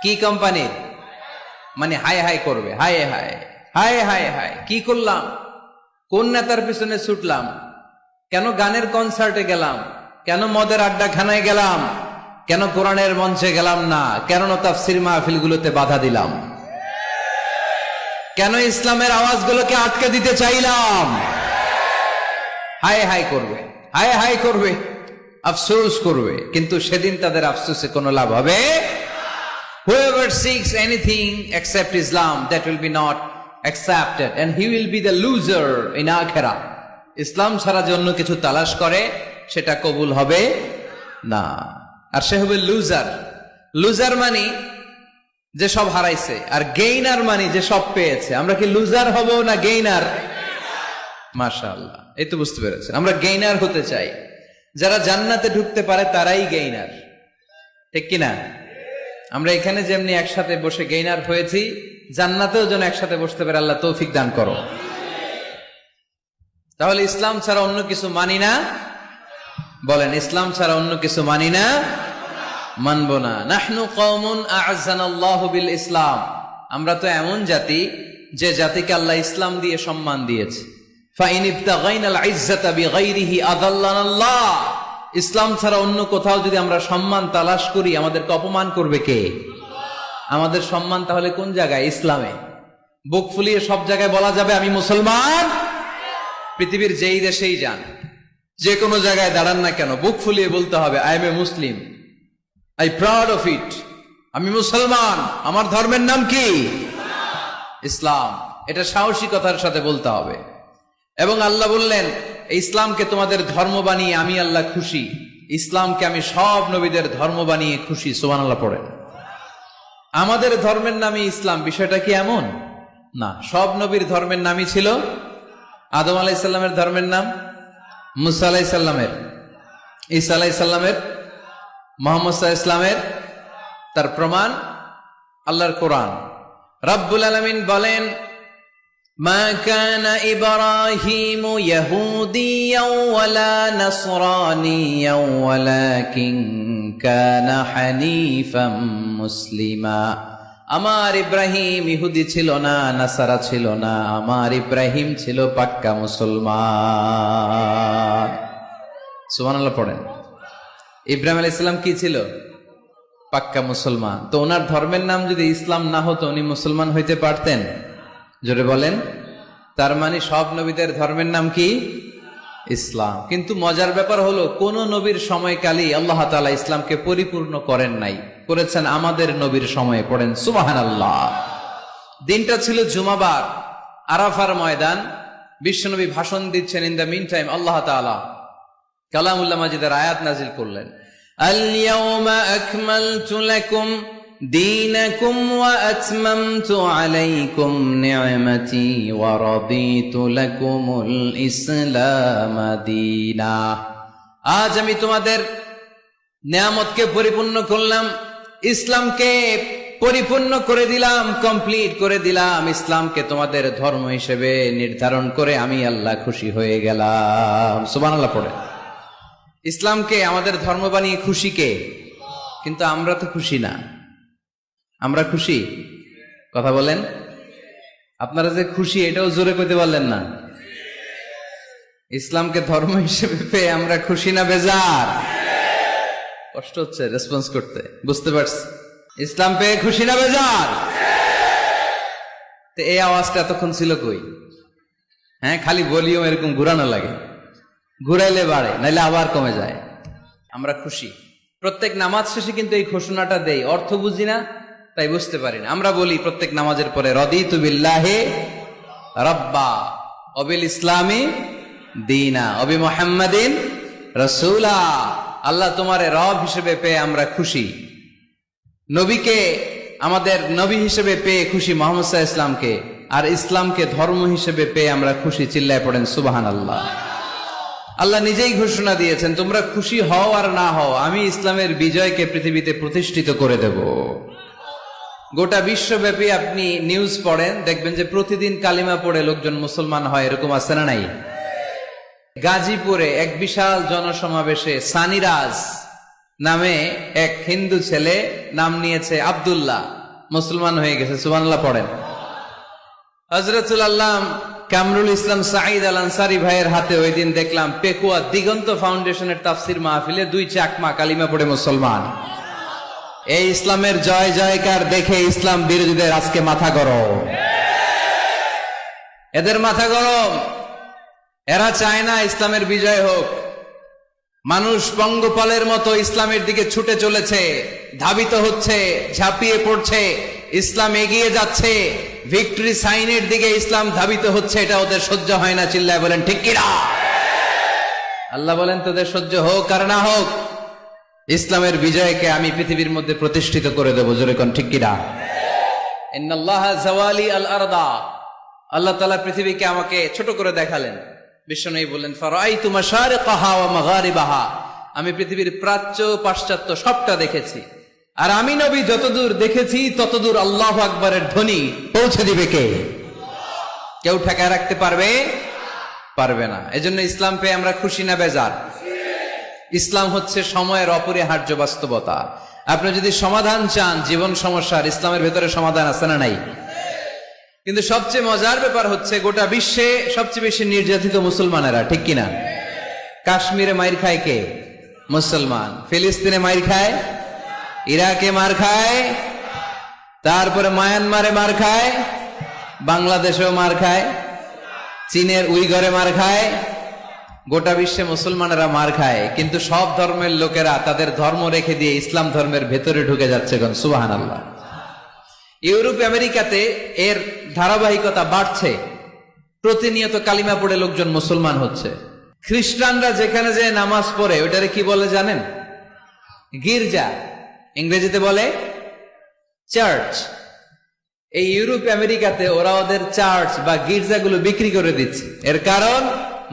কি কোম্পানির? মানে হায় হায় করবে, হায় হায় হায় হায় হায়, কি করলাম, কোন নেতার পিছনে ছুটলাম, কেন গানের কনসার্টে গেলাম, কেন মদের আড্ডাখানায় গেলাম, কেন কোরআনের মঞ্চে গেলাম না, কেন তাফসীর মাহফিলগুলোতে বাধা দিলাম, কেন ইসলামের আওয়াজগুলোকে আটকে দিতে চাইলাম। হায় হায় করবে, হায় হায় করবে, আফসোস করবে, কিন্তু সেদিন তাদের আফসোসে কোনো লাভ হবে। Whoever seeks anything except Islam, that will be not accepted, and he will be the loser in akhirah. ইসলাম ছাড়া যে অন্য কিছু তালাশ করে সেটা কবুল হবে না, আর সে হবে লুজার। লুজার মানে যে সব হারাইছে, আর গেইনার মানে যে সব পেয়েছে। আমরা কি লুজার হব না গেইনার? মাশাআল্লাহ, এই তো বুঝতে পেরেছেন, আমরা গেইনার হতে চাই। যারা জান্নাতে ঢুকতে পারে তারাই গেইনার, ঠিক কিনা? আমরা এখানে যেমনি একসাথে বসে গেইনার হয়েছি, জান্নাতেও যেন একসাথে বসতে পারে, আল্লাহ তৌফিক দান করো। তাহলে ইসলাম ছাড়া অন্য কিছু মানি না, বলেন ইসলাম ছাড়া অন্য কিছু মানি না, মানব না। নাহনু কওমুন আ'আযানাল্লাহু বিল ইসলাম, আমরা তো এমন জাতি যে জাতিকে আল্লাহ ইসলাম দিয়ে সম্মান দিয়েছে। ফাইন ইবতাগাইনাল ইজ্জাতা বিগাইরিহি আযাল্লানাল্লাহ, ইসলাম ছাড়া অন্য কোথাও যদি আমরা সম্মান তালাশ করি, আমাদেরকে অপমান করবে কে? আমাদের সম্মান তাহলে কোন জায়গায়? ইসলামে। বুক ফুলিয়ে সব জায়গায় বলা যাবে আমি মুসলমান। পৃথিবীর যেই দেশেই যান, যে কোনো জায়গায় দাঁড়ান না কেন, বুক ফুলিয়ে বলতে হবে I M A Muslim, I proud of it, আমি মুসলমান, আমার ধর্মের নাম কি? ইসলাম। এটা সাহসিকতার সাথে বলতে হবে। এবং আল্লাহ বললেন ইসলামকে তোমাদের ধর্ম বানিয়ে আমি আল্লাহ খুশি। ইসলামকে আমি সব নবীদের ধর্ম বানিয়ে খুশি। সুবহানাল্লাহ পড়েন। আমাদের ধর্মের নামই ইসলাম, বিষয়টা কি এমন না? সব নবীর ধর্মের নামই ছিল। আদম আলাইহিস সালামের ধর্মের নাম, মুসা আলাইহিস সালামের, ঈসা আলাইহিস সালামের, মুহাম্মদ সাল্লাল্লাহু আলাইহি ওয়াসাল্লামের। তার প্রমাণ আল্লাহর কোরআন। রব্বুল আলামিন বলেন মা কানা ইব্রাহিম ইয়াহুদিয়াও ওয়ালা নাসরানিয়াও ওয়ালাকিন কানা হানিফাম মুসলিমা। আমার ইব্রাহিম ইহুদি ছিল না, নাসারা ছিল না, আমার ইব্রাহিম ছিল পাক্কা মুসলমান। সুবহানাল্লাহ পড়েন। ইব্রাহিম আলাইহিস সালাম কি ছিল? পাক্কা মুসলমান। তো ওনার ধর্মের নাম যদি ইসলাম না হতো, উনি মুসলমান হইতে পারতেন? জোরে বলেন। তার মানে সব নবীদের ধর্মের নাম কি? ইসলাম। কিন্তু মজার ব্যাপার হলো, কোন নবীর সময়কালই আল্লাহ তাআলা ইসলামকে পরিপূর্ণ করেন নাই, করেছেন আমাদের নবীর সময়ে। পড়েন সুবহানাল্লাহ। দিনটা ছিল জুমাবার, আরাফার ময়দান। বিশ্বনবী ভাষণ দিচ্ছেন। ইন দ্য মিন টাইম আল্লাহ তাআলা কালামুল্লাহ মাজিদের আয়াত নাজিল করলেন। আল ইয়াউমা আকমালতু লাকুম দীনাকুম ওয়া আতমামতু আলাইকুম নি'মাতি ওয়া রাদিতু লাকুমুল ইসলাম দীনা। আজ আমি তোমাদের নিয়ামতকে পরিপূর্ণ করলাম, ইসলামকে পরিপূর্ণ করে দিলাম, কমপ্লিট করে দিলাম। ইসলামকে তোমাদের ধর্ম হিসেবে নির্ধারণ করে আমি আল্লাহ খুশি হয়ে গেলাম। সুবহানাল্লাহ পড়ে। ইসলামকে আমাদের ধর্ম বানিয়ে খুশি কে? কিন্তু আমরা তো খুশি না। আমরা খুশি? কথা বলেন। আপনারা যে খুশি এটাও জোরে কইতে পারলেন না। ইসলামকে ধর্ম হিসেবে পেয়ে আমরা খুশি না বেজার? কষ্ট হচ্ছে রেসপন্স করতে, বুঝতে পারছি। ইসলাম পেয়ে খুশি না বেজার? তো এই আওয়াজটা এতক্ষণ ছিল কই? হ্যাঁ, খালি ভলিউম এরকম ঘুরানো লাগে, ঘুরাইলে বাড়ে, নাইলে আবার কমে যায়। আমরা খুশি। প্রত্যেক নামাজ শেষে কিন্তু এই ঘোষণাটা দেই, অর্থ বুঝি না তাই বুঝতে পারি না। আমরা বলি প্রত্যেক নামাজের পরে রাদিতু বিল্লাহি রাব্বা ওয়া বিল ইসলামি দীনা ওয়া বি মুহাম্মাদিন রাসূলা। আল্লাহ তোমারে রব হিসেবে পেয়ে আমরা খুশি, নবীকে আমাদের নবী হিসেবে পেয়ে খুশি মুহাম্মদ সাল্লাল্লাহু আলাইহি ইসলামকে, আর ইসলামকে ধর্ম হিসেবে পেয়ে আমরা খুশি। চিল্লায় পড়েন সুবহানাল্লাহ। আল্লাহ নিজেই ঘোষণা দিয়েছেন, তোমরা খুশি হও আর না হও, আমি ইসলামের বিজয়কে পৃথিবীতে প্রতিষ্ঠিত করে দেব। গোটা বিশ্বব্যাপী আপনি নিউজ পড়েন, দেখবেন যে প্রতিদিন কালিমা পড়ে লোকজন মুসলমান হয়, এরকম আছে না নাই? গাজীপুরে এক বিশাল জনসমাবেশে সানিরাজ নামে এক হিন্দু ছেলে নাম নিয়েছে আব্দুল্লাহ, মুসলমান হয়ে গেছে। সুবহানাল্লাহ পড়েন। হযরতুল আল্লাহ কামরুল ইসলাম সাঈদ আল আনসারী ভাইয়ের হাতে ওই দিন দেখলাম পেকুয়া দিগন্ত ফাউন্ডেশনের তাফসির মাহফিলে 2 চাকমা কালিমা পড়ে মুসলমান। এই ইসলামের জয় জয়কার দেখে ইসলাম বিরোধীদের আজকে মাথা গরম, এদের মাথা গরম। এরা চায় না ইসলামের বিজয় হোক। মানুষ পঙ্গপালের মতো ইসলামের দিকে ছুটে চলেছে, ধাবিত হচ্ছে, ঝাঁপিয়ে পড়ছে, ইসলাম এগিয়ে যাচ্ছে, ভিক্টরি সাইনের দিকে ইসলাম ধাবিত হচ্ছে। এটা ওদের সহ্য হয় না। চিল্লায় বলেন ঠিক কিনা? আল্লাহ বলেন তোদের সহ্য হোক আর না হোক, ইসলামের বিজয়কে আমি পৃথিবীর মধ্যে প্রতিষ্ঠিত করে দেবো। জোরে কোন ঠিক কিনা? ইন্নাল্লাহা জাওয়ালি আল আরদা, আল্লাহ তাআলা পৃথিবীকে আমাকে ছোট করে দেখালেন। বিশ্বনবী বললেন ফারাআইতু মাশারিকাহা ওয়া মাগারিবাহা, আমি পৃথিবীর প্রাচ্য পাশ্চাত্য সবটা দেখেছি। আর আমি নবী যতদূর দেখেছি ততদূর আল্লাহু আকবারের ধ্বনি পৌঁছে দিবে কে? কেউ ঠেকায় রাখতে পারবে? পারবে না। এজন্য ইসলাম পেয়ে আমরা খুশি না বেজার? ইসলাম হচ্ছে সময়ের অপরিহার্য বাস্তবতা। আপনি যদি সমাধান চান জীবন সমস্যার, ইসলামের ভেতরে সমাধান আছে না নাই? কিন্তু সবচেয়ে মজার ব্যাপার হচ্ছে গোটা বিশ্বে সবচেয়ে বেশি নির্যাতিত মুসলমানেরা, ঠিক কিনা? কাশ্মীরে মাইর খায় কে? মুসলমান। ফিলিস্তিনে মাইর খায়, ইরাকে মার খায়, তারপরে মায়ানমারে মার খায়, বাংলাদেশেও মার খায়, চীনের উইঘরে মার খায়, গোটা বিশ্বে মুসলমানেরা মার খায়। কিন্তু সব ধর্মের লোকেরা তাদের ধর্ম রেখে দিয়ে ইসলাম ধর্মের ভেতরে ঢুকে যাচ্ছে। সুবহানাল্লাহ। ইউরোপ আমেরিকাতে এর ধারাবাহিকতা বাড়ছে, প্রতিনিয়ত কালিমা পড়ে লোকজন মুসলমান হচ্ছে। খ্রিস্টানরা যেখানে যে নামাজ পড়ে ওটারে কি বলে জানেন? গির্জা, ইংরেজিতে বলে চার্চ। এই ইউরোপ আমেরিকাতে ওরা ওদের চার্চ বা গির্জাগুলো বিক্রি করে দিচ্ছে। এর কারণ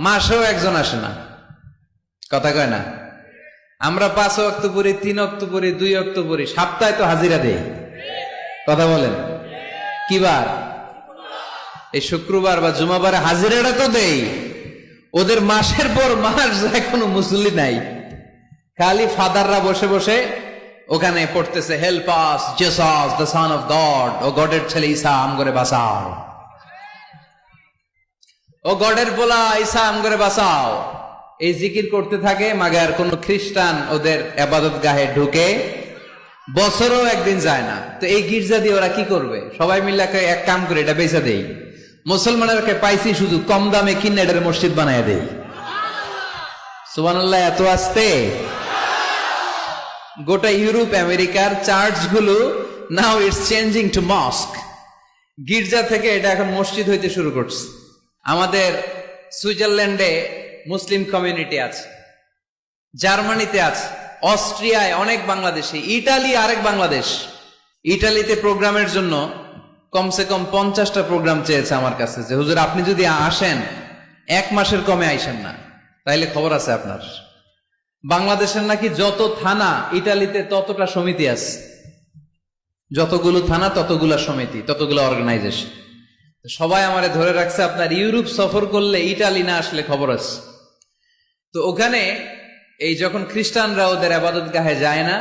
মাসেও একজন আসে না, কথা কয় না। আমরা 5 ওয়াক্ত পড়ি, 3 ওয়াক্ত পড়ি, 2 ওয়াক্ত পড়ি, সপ্তাহে তো হাজিরা দেই, কথা বলেন। কি বার? এই শুক্রবার বা জুমাবারে হাজিরাটা তো দেই। ওদের মাসের পর মাস যায়, কোনো মুসল্লি নাই, খালি ফাদাররা বসে বসে ওখানে পড়তেছে help us Jesus the son of God, ও গডের ছেলে ঈসা আমগরে বাঁচাও, ও গডের পোলা ঈসা আমগরে বাঁচাও। এই জিকির করতে থাকে। মাগার কোন খ্রিস্টান ওদের ইবাদত গাহে ঢুকে বছরও একদিন যায় না। তো এই গির্জা দিয়ে ওরা কি করবে? সবাই মিলে এক কাম করে এটা বেচা দেই। মুসলমানদেরকে পাইছি শুধু কম দামে কিনে এটার মসজিদ বানায় দেই। সুবহানাল্লাহ। এত আসতে গোটা ইউরোপ আমেরিকার চার্চগুলো now it's changing to mosque. গির্জা থেকে এটা এখন মসজিদ হইতে শুরু করছে। আমাদের সুইজারল্যান্ডে মুসলিম কমিউনিটি আছে, জার্মানিতে আছে, অস্ট্রিয়ায় অনেক বাংলাদেশি, ইটালি আরেক বাংলাদেশ। ইটালিতে প্রোগ্রামের জন্য কমসে কম 50টা প্রোগ্রাম চেয়েছে আমার কাছে, যে হুজুর আপনি যদি আসেন 1 মাসের কমে আইসেন না, তাইলে খবর আছে আপনার। বাংলাদেশের নাকি যত থানা ইটালিতে ততটা সমিতি আছে, যতগুলো থানা ততগুলা সমিতি, ততগুলো অর্গানাইজেশন। সবাই আমারে ধরে রাখছে আপনার ইউরোপ সফর করলে ইটালি না আসলে খবর আছে। তো ওখানে এই যখন খ্রিস্টানরা ওদের ইবাদত গাহে যায় না,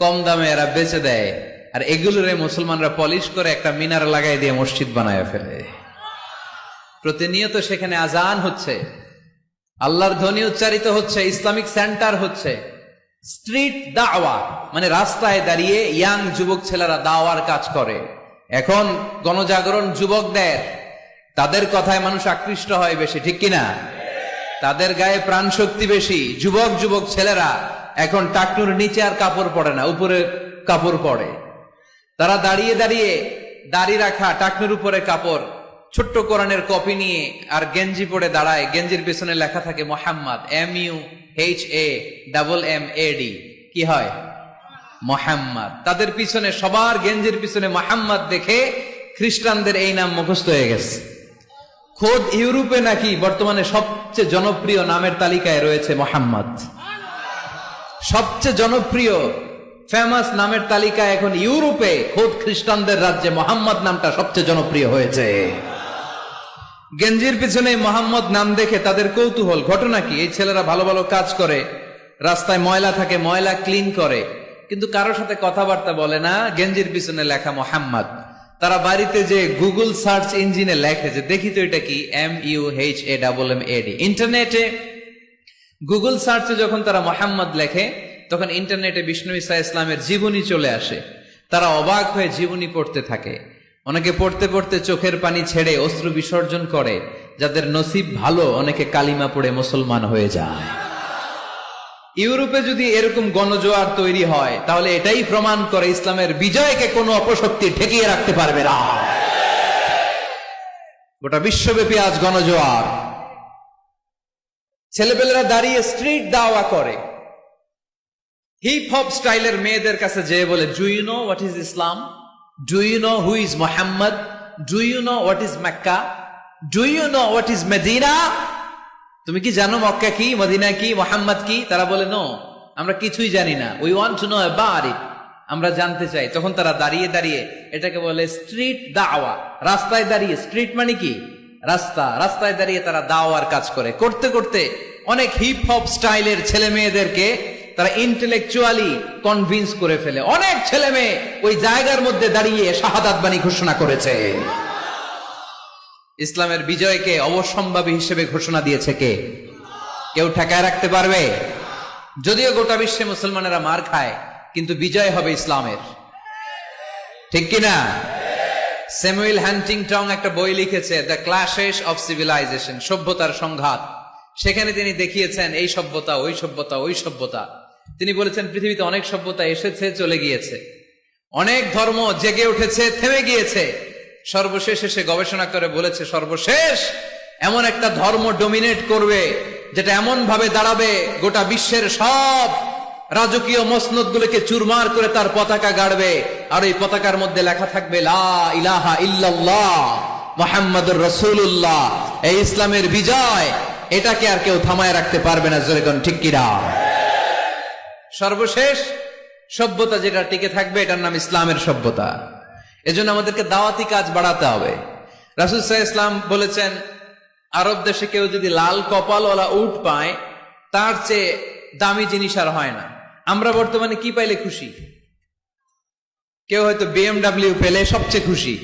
কম দামে এরা বেচে দেয়, আর এগুলোরে মুসলমানরা পলিশ করে একটা মিনার লাগাই দিয়ে মসজিদ বানায় ফেলে। প্রতিনিয়ত সেখানে আজান হচ্ছে, আল্লাহর ধ্বনি উচ্চারিত হচ্ছে, ইসলামিক সেন্টার হচ্ছে, স্ট্রিট দাওয়া, মানে রাস্তায় দাঁড়িয়ে ইয়াং যুবক ছেলেরা দাওয়ার কাজ করে। এখন গণজাগরণ যুবকদের, তাদের কথায় মানুষ আকৃষ্ট হয় বেশি, ঠিক কিনা? তাদের গায়ে প্রাণ শক্তি বেশি। যুবক যুবক ছেলেরা এখন টাকনুর নিচে আর কাপড় পরে না, উপরে কাপড় পরে। তারা দাঁড়িয়ে দাঁড়িয়ে দাড়ি রাখা, টাকনুর উপরে কাপড়, ছোট্ট কোরআনের কপি নিয়ে আর গেঞ্জি পরে দাঁড়ায়। গেঞ্জির পেছনে লেখা থাকে মোহাম্মদ, MUHAMMAD। কি হয়? মোহাম্মদ। তাদের পিছনে, সবার গেঞ্জির পিছনে মোহাম্মদ দেখে খ্রিস্টানদের এই নাম মুখস্থ হয়ে গেছে। খোদ ইউরোপে নাকি বর্তমানে সবচেয়ে জনপ্রিয় নামের তালিকায় রয়েছে মোহাম্মদ। সবচেয়ে জনপ্রিয় ফেমাস নামের তালিকায় এখন ইউরোপে খোদ খ্রিস্টানদের রাজ্যে মোহাম্মদ নামটা সবচেয়ে জনপ্রিয় হয়েছে। গেঞ্জির পিছনে মোহাম্মদ নাম দেখে তাদের কৌতূহল। ঘটনা কি, এই ছেলেরা ভালো ভালো কাজ করে, রাস্তায় ময়লা থাকে ময়লা ক্লিন করে, কিন্তু কারোর সাথে কথাবার্তা বলে না, গেঞ্জির পিছনে লেখা মোহাম্মদ। তারা বাড়িতে যে গুগল সার্চ ইঞ্জিনে লেখে যে দেখি তো এটা কি, MUHAMMAD। ইন্টারনেটে গুগল সার্চে যখন তারা মোহাম্মদ লেখে তখন ইন্টারনেটে বিষ্ণু ঈসা ইসলামের জীবনী চলে আসে। তারা অবাক হয়ে জীবনী পড়তে থাকে। অনেকে পড়তে পড়তে চোখের পানি ছেড়ে অশ্রু বিসর্জন করে। যাদের নসিব ভালো, অনেকে কালিমা পড়ে মুসলমান হয়ে যায়। ইউরোপে যদি এরকম গণজোয়ার তৈরি হয় তাহলে এটাই প্রমাণ করে ইসলামের বিজয়কে কোনো অপশক্তি ঠেকিয়ে রাখতে পারবে না। গোটা বিশ্বব্যাপী আজ গণজোয়ার। ছেলেপেলেরা দাঁড়িয়ে স্ট্রিট দাওয়া করে, হিপ হপ স্টাইলের মেয়েদের কাছে যেয়ে বলে, do you know what is Islam, do you know who is Muhammad, do you know what is Mecca, do you know what is Medina. তুমি কি জানো মক্কা কি, মদিনা কি, মোহাম্মদ কি? তারা বলে, নো, আমরা কিছুই জানি না, we want to know about it, আমরা জানতে চাই। তখন তারা দাঁড়িয়ে দাঁড়িয়ে, এটাকে বলে স্ট্রিট দাওয়া। রাস্তায় দাঁড়িয়ে, স্ট্রিট মানে কি, রাস্তা, রাস্তায় দাঁড়িয়ে তারা দাওয়ার কাজ করে। করতে করতে অনেক হিপ হপ স্টাইলের ছেলে মেয়েদেরকে তারা ইন্টেলেকচুয়ালি কনভিন্স করে ফেলে। অনেক ছেলে মেয়ে ওই জায়গার মধ্যে দাঁড়িয়ে শাহাদাত বাণী ঘোষণা করেছে। ইসলামের বিজয়কে অবশ্যম্ভাবী হিসেবে ঘোষণা দিয়েছে কে? কেউ ঠেকায় রাখতে পারবে? যদিও গোটা বিশ্বে মুসলমানেরা মার খায়, কিন্তু বিজয় হবে ইসলামের, ঠিক কিনা? স্যামুয়েল হান্টিংটন একটা বই লিখেছে, দ্য ক্ল্যাশেস অফ সিভিলাইজেশন, সভ্যতার সংঘাত। সেখানে তিনি দেখিয়েছেন এই সভ্যতা ওই সভ্যতা ওই সভ্যতা। তিনি বলেছেন পৃথিবীতে অনেক সভ্যতা এসেছে, চলে গিয়েছে, অনেক ধর্ম জেগে উঠেছে, থেমে গিয়েছে। সর্বশেষ এসে গবেষণা করে বলেছে, সর্বশেষ এমন একটা ধর্ম ডমিনেট করবে যেটা এমন ভাবে দাঁড়াবে গোটা বিশ্বের সব রাজকীয় মসনদ গুলোকে চুরমার করে তার পতাকা গাড়বে, আর এই পতাকার মধ্যে লেখা থাকবে লা ইলাহা ইল্লাল্লাহ মুহাম্মাদুর রাসূলুল্লাহ। এই ইসলামের বিজয়, এটাকে আর কেউ থামায় রাখতে পারবে না। জোরে কোন ঠিক কিনা? সর্বশেষ সভ্যতা যেটা টিকে থাকবে এটার নাম ইসলামের সভ্যতা। এজন্য আমাদেরকে দাওয়াতি কাজ বাড়াতে হবে। রাসূল সাল্লাল্লাহু আলাইহি ওয়াসাল্লাম বলেছেন, আরব দেশে কেউ যদি লাল কপালওয়ালা উট পায় তার চেয়ে দামি জিনিস আর হয় না। আমরা বর্তমানে কি পাইলে খুশি? কেউ হয়তো BMW পেলে সবচেয়ে খুশি,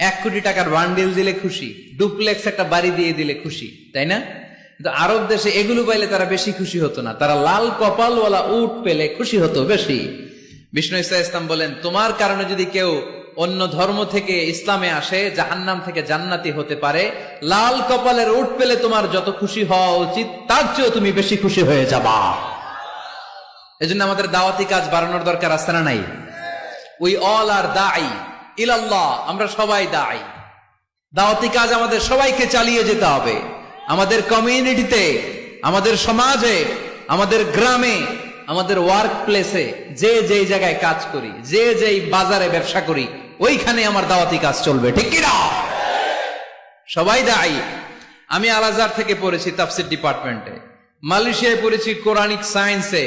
1 কোটি টাকার বান্ডিল দিলে খুশি, ডুপ্লেক্স একটা বাড়ি দিয়ে দিলে খুশি, তাই না? কিন্তু আরব দেশে এগুলো পাইলে তারা বেশি খুশি হতো না, তারা লাল কপালওয়ালা উট পেলে খুশি হতো বেশি। বিষ্ণু ঈসা ইসলাম বলেন, তোমার কারণে যদি কেউ অন্য ধর্ম থেকে ইসলামে আসে, জাহান্নাম থেকে জান্নাতি হতে পারে। লাল কপালের উট পেলে তোমার যত খুশি হওয়া উচিত তার চেয়েও তুমি বেশি খুশি হয়ে যাবা। এজন্য আমাদের দাওয়াতি কাজ বাড়ানোর দরকার আছে না নাই? উই অল আর দাঈ ইলাল্লাহ, আমরা সবাই দাঈ। দাওয়াতি কাজ আমাদের সবাইকে চালিয়ে যেতে হবে। আমাদের কমিউনিটিতে, আমাদের সমাজে, আমাদের গ্রামে, আমাদের ওয়ার্ক প্লেসে, যে যেই জায়গায় কাজ করি, যে যেই বাজারে ব্যবসা করি, ওইখানে আমার দাওয়াতি কাজ চলবে, ঠিক কিনা? সবাই দায়ী। আমি আল আজহার থেকে পড়েছি তাফসীর ডিপার্টমেন্টে, মালয়েশিয়ায় পড়েছি কোরআনিক সায়েন্সে,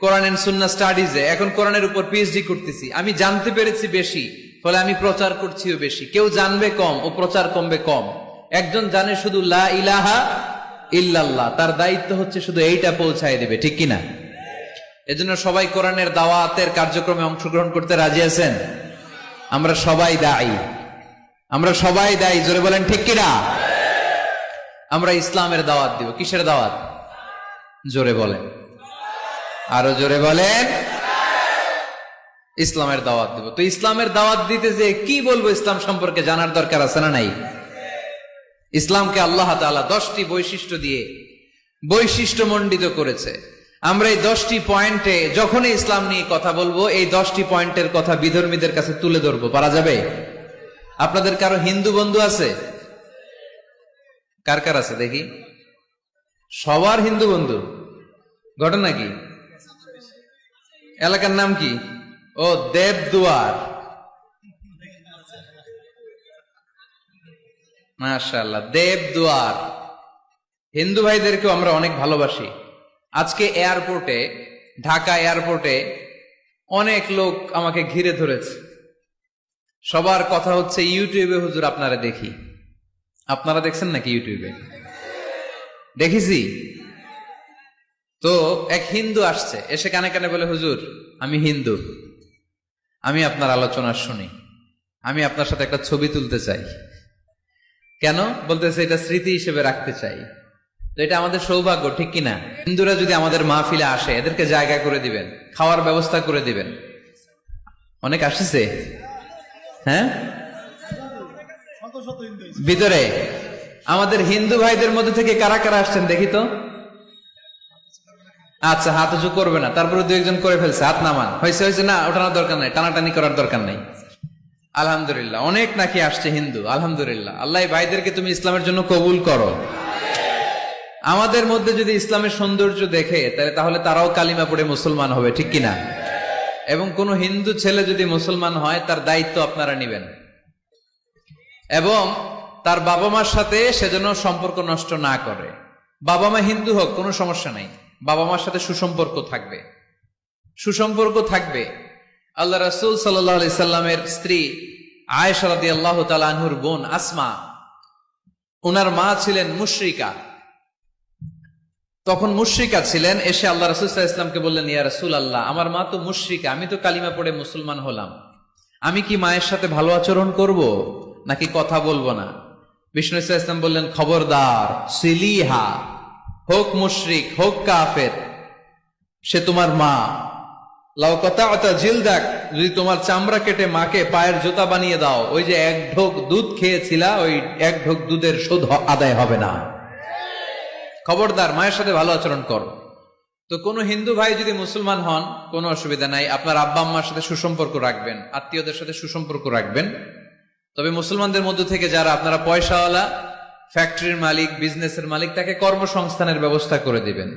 কোরআন এন্ড সুন্নাহ স্টাডিজে, এখন কোরআনের উপর PhD করতেছি। আমি জানতে পেরেছি বেশি, ফলে আমি প্রচার করছিও বেশি। কেউ জানবে কম ও প্রচার কমবে কম। একজন জানে শুধু লা ইলাহা ইল্লাল্লাহ, তার দায়িত্ব হচ্ছে শুধু এইটা পৌঁছায় দিবে, ঠিক কিনা? এজন্য সবাই কোরআনের দাওয়াতের কার্যক্রমে অংশগ্রহণ করতে রাজি আছেন? আমরা সবাই দায়ী, আমরা সবাই দায়ী। জোরে বলেন ঠিক কিনা? আমরা ইসলামের দাওয়াত দিব। কিসের দাওয়াত? জোরে বলেন, আরো জোরে বলেন। ইসলামের দাওয়াত দিব। তো ইসলামের দাওয়াত দিতে যে কি বলবো ইসলাম সম্পর্কে জানার দরকার আছে না নাই? ইসলামকে আল্লাহ তাআলা 10টি বৈশিষ্ট্য দিয়ে বৈশিষ্ট্য মণ্ডিত করেছে। আমরা এই 10টি পয়েন্টে যখনই ইসলাম নিয়ে কথা বলবো, এই 10টি পয়েন্টের কথা বিধর্মীদের কাছে তুলে ধরবো। পারা যাবে? আপনাদের কারো হিন্দু বন্ধু আছে? কার কার আছে দেখি? সবার হিন্দু বন্ধু। ঘটনা কি? এলাকার নাম কি? ও দেবদুয়ার, মাশাআল্লাহ, দেবদুয়ার। হিন্দু ভাইদেরকেও আমরা অনেক ভালোবাসি। আজকে এয়ারপোর্টে, ঢাকা এয়ারপোর্টে অনেক লোক আমাকে ঘিরে ধরেছে। সবার কথা হচ্ছে ইউটিউবে হুজুর আপনারা দেখি। আপনারা দেখছেন নাকি ইউটিউবে? দেখেছি তো। এক হিন্দু আসছে, এসে কানে কানে বলে, হুজুর আমি হিন্দু, আমি আপনার আলোচনা শুনি, আমি আপনার সাথে একটা ছবি তুলতে চাই। কেন? বলতেছে এটা স্মৃতি হিসেবে রাখতে চাই। তো এটা আমাদের সৌভাগ্য, ঠিক কিনা? হিন্দুরা যদি আমাদের মাহফিলে আসে, এদেরকে জায়গা করে দিবেন, খাওয়ার ব্যবস্থা করে দিবেন। অনেক আসছে, হ্যাঁ, ভিতরে। আমাদের হিন্দু ভাইদের মধ্যে থেকে কারা কারা আসছেন দেখি তো। আচ্ছা, হাত উঁচু করবে না, তারপরে দু একজন করে ফেলছে, হাত নামান। হয়েছে হয়েছে, না ওঠানোর দরকার নাই, টানাটানি করার দরকার নাই। আলহামদুলিল্লাহ, অনেক নাকি আসছে হিন্দু, আলহামদুলিল্লাহ। আল্লাহ ভাইদেরকে তুমি ইসলামের জন্য কবুল করো। আমাদের মধ্যে যদি ইসলামের সৌন্দর্য দেখে, তাহলে তারাও কালিমা পড়ে মুসলমান হবে, ঠিক কিনা? এবং কোন হিন্দু ছেলে যদি মুসলমান হয়, তার দায়িত্ব আপনারা নিবেন, এবং তার বাবা মার সাথে সেজন্য সম্পর্ক নষ্ট না করে। বাবা মা হিন্দু হোক, কোনো সমস্যা নাই, বাবা মার সাথে সুসম্পর্ক থাকবে, সুসম্পর্ক থাকবে। আল্লাহ রাসূল সাল্লাল্লাহু আলাইহি সাল্লামের স্ত্রী আয়েশা রাদিয়াল্লাহু তাআলা আনহুর বোন আসমা, ওনার মা ছিলেন মুশরিকা। তখন মুশরিকা ছিলেন, এসে আল্লাহ রাসূল সাল্লাল্লাহু আলাইহি ওয়াসাল্লামকে বললেন, ইয়া রাসূলুল্লাহ, আমার মা তো মুশরিকা, আমি তো কালিমা পড়ে মুসলমান হলাম, আমি কি মায়ের সাথে ভালো আচরণ করব নাকি কথা বলবো না? বিষ্ণু সাল্লাল্লাহু আলাইহি ওয়াসাল্লাম বললেন, খবরদার, সিলিহা, হোক মুশরিক হোক কাফের, সে তোমার মা। লাউ কাতা'তা জিলদাক, যদি তোমার চামড়া কেটে মাকে পায়ের জুতা বানিয়ে দাও, ওই যে এক ঢোক দুধ খেয়েছিলা, ওই এক ঢোক দুধের শোধ আদায় হবে না। খবরদার, মায়ের সাথে ভালো আচরণ করো। তো কোন হিন্দু ভাই যদি মুসলমান হন, কোনো অসুবিধা নাই, আপনার আব্বা আম্মার সাথে সুসম্পর্ক রাখবেন, আত্মীয়দের সাথে সুসম্পর্ক রাখবেন। তবে মুসলমানদের মধ্যে থেকে যারা আপনারা পয়সাওয়ালা, ফ্যাক্টরির মালিক, বিজনেসের মালিক, তাকে কর্মসংস্থানের ব্যবস্থা করে দিবেন।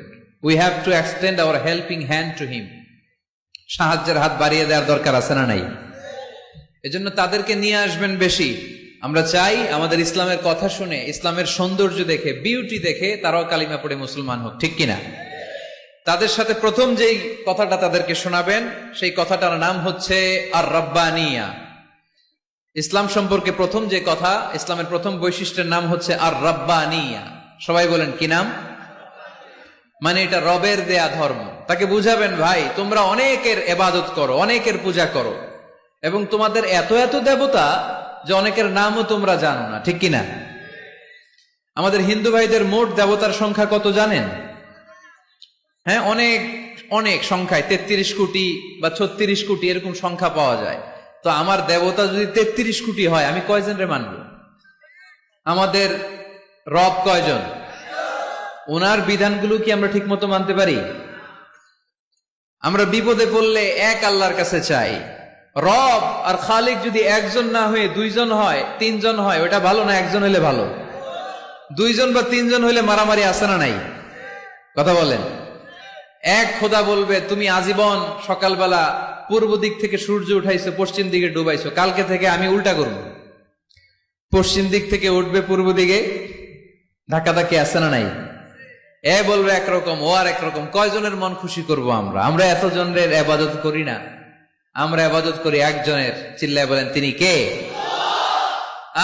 We have to extend hour helping hand to him. সাহায্যের হাত বাড়িয়ে দেওয়ার দরকার আছে না নাই? এজন্য তাদেরকে নিয়ে আসবেন বেশি। আমরা চাই আমাদের ইসলামের কথা শুনে, ইসলামের সৌন্দর্য দেখে, বিউটি দেখে তারাও কালিমা পড়ে মুসলমান হোক, ঠিক কিনা? তাদের সাথে প্রথম যেই কথাটা তাদেরকে শোনাবেন, সেই কথাটার নাম হচ্ছে আর রাব্বানিয়া। ইসলাম সম্পর্কে প্রথম যে কথা, ইসলামের প্রথম বৈশিষ্ট্যের নাম হচ্ছে আর রাব্বানিয়া। সবাই বলেন কি নাম? মানে এটা রবের দেয়া ধর্ম। তাকে বুঝাবেন, ভাই তোমরা অনেকের ইবাদত করো, অনেকের পূজা করো, এবং তোমাদের এত এত দেবতা যে অনেকের নামও তোমরা জানো না, ঠিক কিনা? আমাদের হিন্দু ভাইদের মোট দেবতার সংখ্যা কত জানেন? হ্যাঁ, অনেক অনেক সংখ্যায়, 33 কোটি বা 36 কোটি এরকম সংখ্যা পাওয়া যায়। তো আমার দেবতা যদি 33 কোটি হয়, আমি কয়জন রে মানব? আমাদের রব কয়জন? ওনার বিধানগুলো কি আমরা ঠিক মতো মানতে পারি? আমরা বিপদে পড়লে এক আল্লাহর কাছে চাই। রব আর খালিক যদি একজন না হয়ে দুইজন হয়, তিনজন হয়, ওটা ভালো না একজন হইলে ভালো? দুইজন বা তিনজন হইলে মারামারি আছে না নাই? কথা বলেন। এক খোদা বলবে, তুমি আজীবন সকালবেলা পূর্ব দিক থেকে সূর্য উঠাইছো, পশ্চিম দিকে ডুবাইছো, কালকে থেকে আমি উল্টা করব, পশ্চিম দিক থেকে উঠবে পূর্ব দিকে। ধাক্কাধাক্কি আছে না নাই? এ বলবে একরকম, ও আর একরকম। কয়জনের মন খুশি করব আমরা? আমরা এতজনের ইবাদত করি না, আমরা ইবাদত করি একজনের। চিল্লায় বলেন, তিনি কে?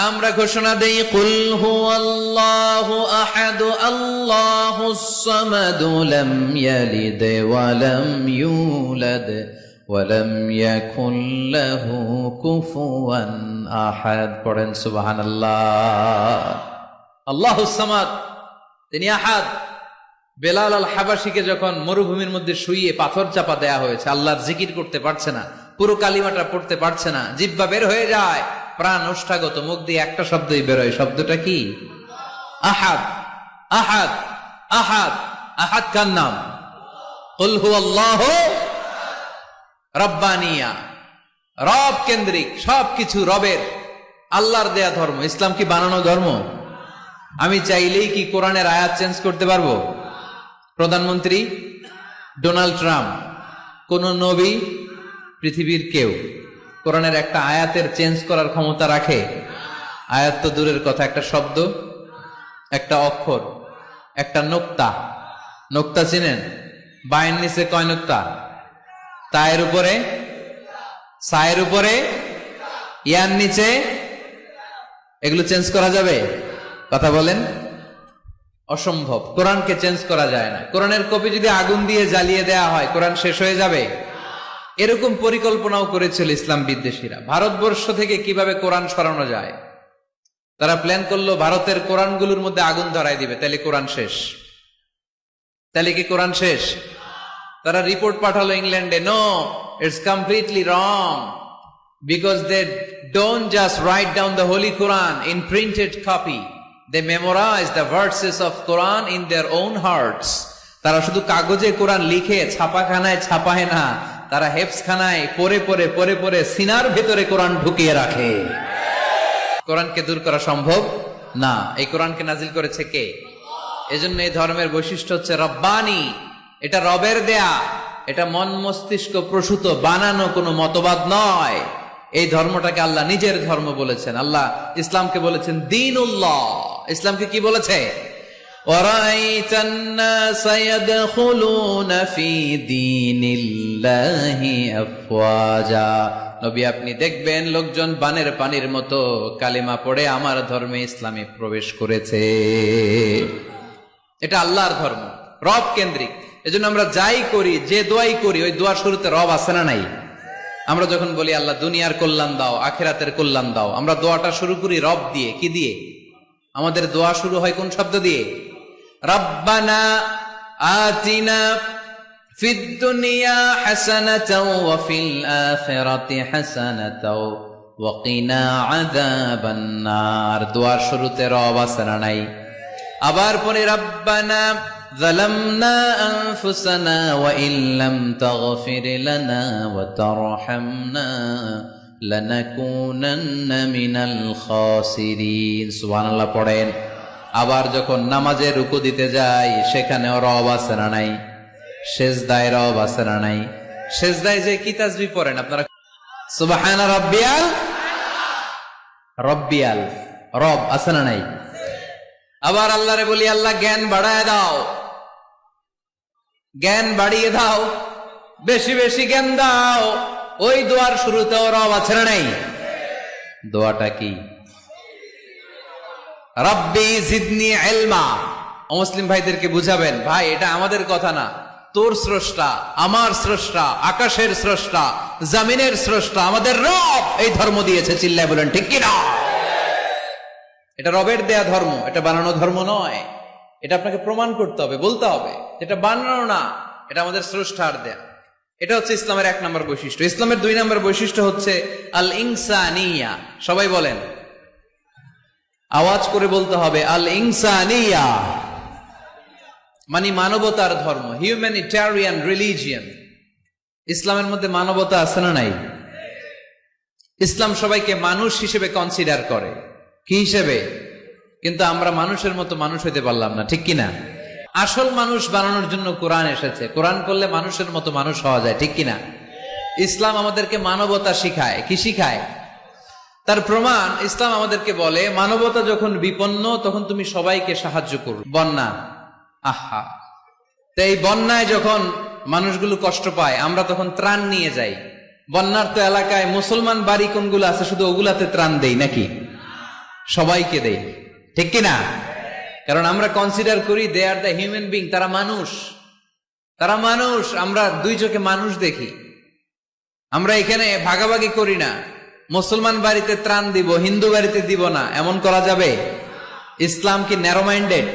আমরা ঘোষণা দেই, কুল হুয়াল্লাহু আহাদ আল্লাহুস সামাদ লাম ইয়ালিদ ওয়া লাম ইউলাদ ওয়া লাম ইয়াকুল লাহু কুফুয়ান আহাদ। পড়েন সুবহানাল্লাহ। আল্লাহুস সামাদ, তিনি আহাদ। বেলাল আল হাবাসীকে যখন মরুভূমির মধ্যে শুইয়ে পাথর চাপা দেয়া হয়েছে, আল্লাহর জিকির করতে পারছে না, পুরো কালিমাটা পড়তে পারছে না, জিহ্বা বের হয়ে যায়, প্রাণ ওষ্ঠাগত, মুখ দিয়ে একটা শব্দই বেরোয়। শব্দটা কি? আহাদ। আহাদ আহাদ আহাদ কার নাম? কুল হুয়াল্লাহু রাব্বানিয়া। রব কেন্দ্রিক, সবকিছু রবের, আল্লাহর দেয়া ধর্ম। ইসলাম কি বানানো ধর্ম? আমি চাইলেই কি কোরআনের আয়াত চেঞ্জ করতে পারবো? প্রধানমন্ত্রী ডোনাল্ড ট্রাম্প, কোন নবী পৃথিবীর কেউ কোরআনের একটা আয়াতের চেঞ্জ করার ক্ষমতা রাখে? আয়াত তো দূরের কথা, একটা শব্দ, একটা অক্ষর, একটা নোক্তা। নোক্তা চিনেন? বায়ের নিচে কয় নোক্তা? তায়ের উপরে, সায়ের উপরে, ইয়ার নিচে। এগুলো চেঞ্জ করা যাবে? কথা বলেন। অসম্ভব। কোরআনকে চেঞ্জ করা যায় না। কোরআনের কপি যদি আগুন দিয়ে জ্বালিয়ে দেয়া হয়, কোরআন শেষ হয়ে যাবে? এরকম পরিকল্পনাও করেছিল ইসলাম বিদ্বেষীরা, ভারতবর্ষ থেকে কিভাবে কোরআন সরানো যায়। তারা প্ল্যান করলো ভারতের কোরআনগুলোর মধ্যে আগুন ধরায় দিবে, তাহলে কোরআন শেষ। তাহলে কি কোরআন শেষ? তারা রিপোর্ট পাঠালো ইংল্যান্ডে, no, it's completely wrong, because they don't just write down the holy Quran in printed copy, they memorise the verses of Quran in their own hearts. তারা শুধু কাগজে কোরআন লিখে ছাপাখানায় ছাপায় না, তারা হেফজখানায় পড়ে পড়ে পড়ে পড়ে সিনার ভেতরে কোরআন ঢুকিয়ে রাখে। কোরআনকে দূর করা সম্ভব না। এই কোরআনকে নাজিল করেছে কে? এজন্য এই ধর্মের বৈশিষ্ট্য হচ্ছে রব্বানি। এটা রবের দেয়া, এটা মন মস্তিষ্ক প্রসূত বানানো কোনো মতবাদ নয়। এই ধর্মটাকে আল্লাহ নিজের ধর্ম বলেছেন। আল্লাহ ইসলামকে বলেছেন দীনুল্লাহ। ইসলামকে কি বলেছে? ওয়ারাইতান নাস ইয়াদখুলুনা ফি দীনিল্লাহি আফওয়াজা। নবী আপনি দেখবেন লোকজন বানের পানির মতো কালিমা পড়ে আমার ধর্মে ইসলামে প্রবেশ করেছে। এটা আল্লাহর ধর্ম, রব কেন্দ্রিক। এজন্য আমরা যাই করি, যে দোয়াই করি, ওই দোয়ার শুরুতে রব আছে না নাই? আমরা যখন বলি আল্লাহ দুনিয়ার কল্যাণ দাও, আখিরাতের কল্যাণ দাও, আমরা দোয়াটা শুরু করি রব দিয়ে। কি দিয়ে? আমাদের দোয়া শুরু হয় কোন শব্দ দিয়ে? রব্বানা আতিনা ফিদ দুনিয়া হাসানাতাও ওয়া ফিল আখিরাতি হাসানাতাও ওয়া কিনা আযাবান নার। দোয়ার শুরুতে রব আছে না নাই? আবার পরে রব্বানা যালামনা আনফুসানা ওয়া ইল্লাম তাগফির লানা ওয়া তারহামনা লানাকুনান্না মিনাল খাসিরিন। সুবহানাল্লাহ পড়েন। আবার যখন নামাজে রুকু দিতে যাই, সেখানেও রব আছে না নাই? সেজদায় রব আছে না নাই? সেজদায় যে কি তাসবিহ পড়েন আপনারা? সুবহানা রাব্বিয়াল, রব্বিয়াল, রব আছে না নাই? আবার আল্লাহরে বলি আল্লাহ জ্ঞান বাড়ায় দাও, জ্ঞান বাড়িয়ে দাও, বেশি বেশি জ্ঞান দাও। ওই দোয়ার শুরুতেও রব আছে না নাই? দোয়াটা কি? রাব্বি জিদনি ইলমা। মুসলিম ভাইদেরকে বুঝাবেন, ভাই এটা আমাদের কথা না, তোর স্রষ্টা, আমার স্রষ্টা, আকাশের স্রষ্টা, জমিনের স্রষ্টা, আমাদের রব এই ধর্ম দিয়েছে। চিল্লায় বলেন ঠিক কি না? এটা রবের দেয়া ধর্ম, এটা বানানো ধর্ম নয়। এটা আপনাকে প্রমাণ করতে হবে, বলতে হবে এটা বানানো না, এটা আমাদের স্রষ্টার দেয়া। এটা হচ্ছে ইসলামের 1 নম্বর বৈশিষ্ট্য। ইসলামের 2 নম্বর বৈশিষ্ট্য হচ্ছে আল ইনসানিয়া। সবাই বলেন, আওয়াজ করে বলতে হবে আল ইনসানিয়া, মানে মানবতার ধর্ম, হিউম্যানিটেরিয়ান রিলিজিয়ন। ইসলামের মধ্যে মানবতা আছে না নাই? ইসলাম সবাইকে মানুষ হিসেবে কনসিডার করে। কি হিসেবে? কিন্তু আমরা মানুষের মতো মানুষ হইতে পারলাম না, ঠিক কিনা? আসল মানুষ বানানোর জন্য কোরআন এসেছে। কোরআন করলে মানুষের মতো মানুষ হওয়া যায়, ঠিক কিনা? ইসলাম আমাদেরকে মানবতা শিখায়। কি শিখায়? তার প্রমাণ ইসলাম আমাদেরকে বলে মানবতা যখন বিপন্ন তখন তুমি সবাইকে সাহায্য করো। বন্যা, আহা, তো এই বন্যায় যখন মানুষগুলো কষ্ট পায়, আমরা তখন ত্রাণ নিয়ে যাই। বন্যার তো এলাকায় মুসলমান বাড়ি কোনগুলো আছে শুধু ওগুলাতে ত্রাণ দেই নাকি? সবাইকে দেই, ঠিক কিনা? কারণ আমরা কনসিডার করি দে আর দ্য হিউম্যান বিং, তারা মানুষ, তারা মানুষ। আমরা 2 চোখে মানুষ দেখি। আমরা এখানে ভাগাভাগি করি না, মুসলমান বাড়িতে ত্রাণ দিব, হিন্দু বাড়িতে দিব না, এমন করা যাবে? ইসলাম কি ন্যারো মাইন্ডেড?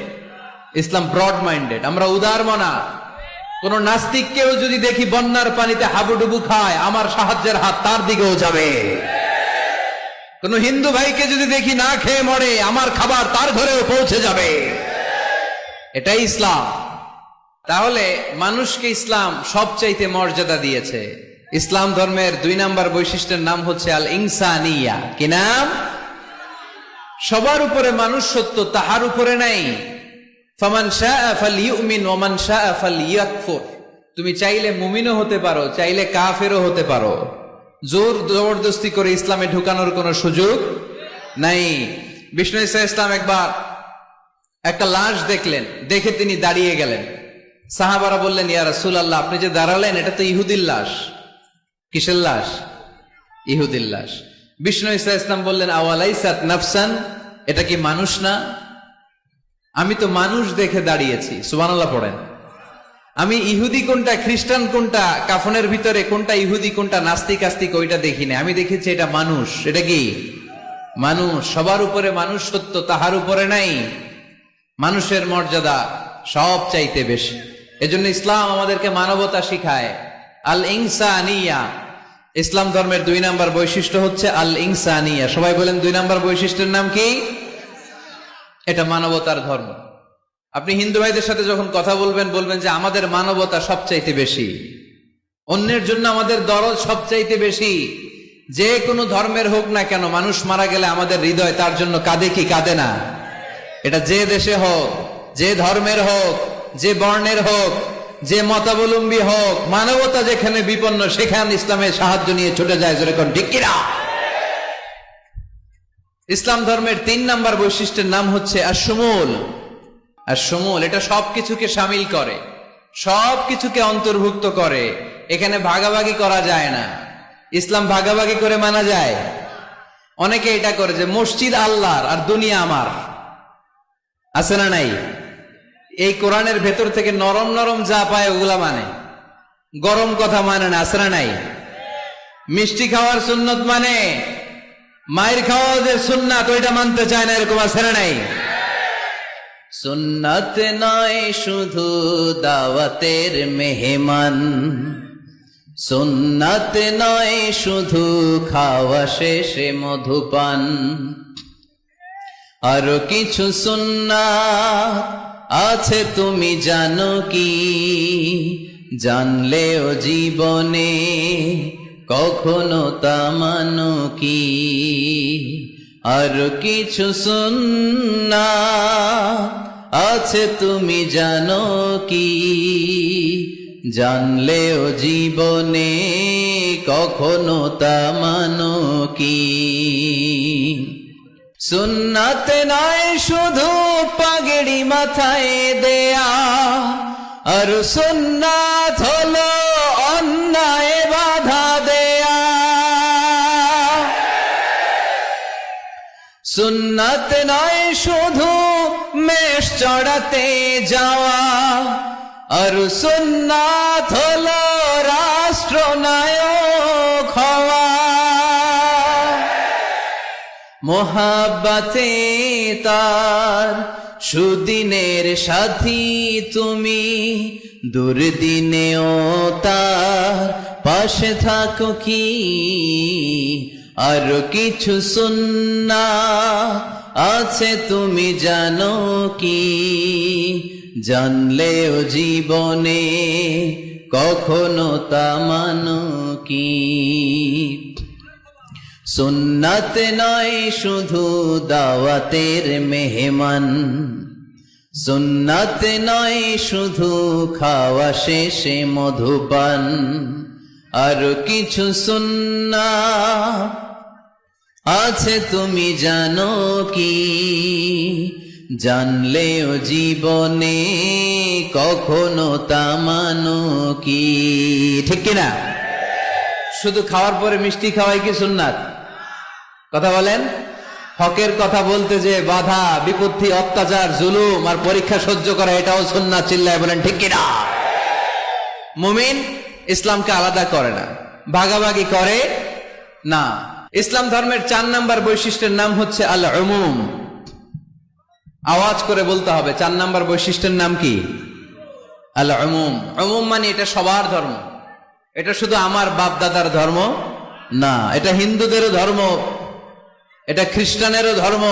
ইসলাম ব্রড মাইন্ডেড। আমরা উদার মনা। কোন নাস্তিককেও যদি দেখি বন্যার পানিতে হাবুডুবু খায়, আমার সাহায্যের হাত তার দিকেও যাবে। কোন হিন্দু ভাইকে যদি দেখি না খেয়ে মরে, আমার খাবার তার ঘরেও পৌঁছে যাবে। এটাই ইসলাম। তাহলে মানুষকে ইসলাম সবচাইতে মর্যাদা দিয়েছে। ইসলাম ধর্মের 2 নম্বর বৈশিষ্ট্যের নাম হচ্ছে আল ইনসানিয়া। কি নাম? সবার উপরে মানুষ সত্য, তাহার উপরে নাই। ফামান শাআ ফালইউমিন ওয়া মান শাআ ফালইয়াকফুর। তুমি চাইলে মুমিনও হতে পারো, চাইলে কাফেরও হতে পারো। জোর জবরদস্তি করে ইসলামে ঢুকানোর কোনো সুযোগ নাই। বিষ্ণু ঈসা ইসলাম একবার একটা লাশ দেখলেন, দেখে তিনি দাঁড়িয়ে গেলেন। সাহাবারা বললেন, ইয়া রাসূলুল্লাহ, আপনি যে দাঁড়ালেন এটা তো ইহুদির লাশ। কিসের লাশ? ইহুদির লাশ। বিষ্ণু ঈসা ইসলাম বললেন, আওয়ালাইসাত নাফসান, এটা কি মানুষ না? আমি তো মানুষ দেখে দাঁড়িয়েছি। সুবহানাল্লাহ পড়েন। আমি ইহুদি কোনটা, খ্রিস্টান কোনটা, কাফনের ভিতরে কোনটা ইহুদি কোনটা নাস্তিক আস্তিক ওইটা দেখি না, আমি দেখেছি এটা মানুষ। এটা কি মানুষ? সবার উপরে মানুষ সত্য, তাহার উপরে নাই। মানুষের মর্যাদা সব চাইতে বেশি। এজন্য ইসলাম আমাদেরকে মানবতা শিখায়, আল ইনসানিয়া। ইসলাম ধর্মের 2 নাম্বার বৈশিষ্ট্য হচ্ছে আল ইনসানিয়া। সবাই বলেন 2 নাম্বার বৈশিষ্ট্যের নাম কি? এটা মানবতার ধর্ম। আপনি হিন্দু ভাইদের সাথে যখন কথা বলবেন, বলবেন যে আমাদের মানবতা সবচাইতে বেশি, অন্যের জন্য আমাদের দরদ সবচাইতে বেশি। যে কোনো ধর্মের হোক না কেন, মানুষ মারা গেলে আমাদের হৃদয় তার জন্য কাঁদে কি কাঁদে না? এটা যে দেশে হোক, যে ধর্মের হোক, যে বর্ণের হোক, যে মতাবলম্বী হোক, মানবতা যেখানে বিপন্ন সেখানে ইসলামের সাহায্য নিয়ে ছুটে যায়। যেরকম ঠিক কিনা? ইসলাম ধর্মের 3 নাম্বার বৈশিষ্ট্যের নাম হচ্ছে আশ-শুমুল। আশ-শুমুল এটা সবকিছুকে শামিল করে, সবকিছুকে অন্তর্ভুক্ত করে। এখানে ভাগাভাগি করা যায় না। ইসলাম ভাগাভাগি করে মানা যায়? অনেকে এটা করে যে মসজিদ আল্লাহর আর দুনিয়া আমার। আছে না নাই? এই কোরআনের ভেতর থেকে নরম নরম যা পায় ওগুলা মানে, গরম কথা মানে না। আছে না নাই? মিষ্টি খাওয়ার সুন্নত মানে, মায়ের খাওয়া যে সুন্নাত ওইটা মানতে চায় না, এরকম আছে না নাই? সুন্নাত নয় শুধু দাওয়াতের মেহমান, সুন্নাত নয় শুধু খাওয়া শেষে মধুপান, আরো কিছু সুন্নাত আছে তুমি জানো কি? জানলেও জীবনে কখনো তা মানো কি? আরো কিছু সুন্নাত আছে তুমি জানো কি? জানলেও জীবনে কখনো তা মানো কি? সুন্নাত নয় শুধু পাগড়ি মাথায় দেয়া, আর সুন্নাত হলো অন্যায় বাধা দেয়া। সুন্নাত নয় শুধু মেষ চড়াতে যাওয়া, আর সুন্নাত হলো রাষ্ট্রনায়ক হওয়া। মোহাব্বতে তার সুদিনের সাথী তুমি, দুর্দিনেও তার পাশে থাকো কি? আর কিছু সুন্নাত আছে তুমি জানো কি? জানলেও জীবনে কখনো তা মানো কি? সুন্নাত নয় শুধু দাওয়াতের মেহমান, সুন্নাত নয় শুধু খাওয়া শেষে মধুপান, আর কিছু সুন্নাত আছে তুমি জানো কি? জানলেও জীবনে কখনো তা মানো কি? ঠিক কিনা? শুধু খাওয়ার পরে মিষ্টি খাওয়াই কি সুন্নাত? কথা বলেন। হকের কথা বলতে যে বাধা বিপত্তি অত্যাচার জুলুম আর পরীক্ষা সহ্য করা এটাও সুন্নাত। চিল্লায় বলেন ঠিক কিনা? মুমিন ইসলামকে আলাদা করে না, ভাগাভাগি করে না। ইসলাম ধর্মের 4 নাম্বার বৈশিষ্ট্যের নাম হচ্ছে আল উমুম। আওয়াজ করে বলতে হবে, 4 নাম্বার বৈশিষ্ট্যের নাম কি? আল উমুম। উমুম মানে এটা সবার ধর্ম, এটা শুধু আমার বাপ দাদার ধর্ম না, এটা হিন্দুদেরও ধর্ম, এটা খ্রিস্টানেরও ধর্ম,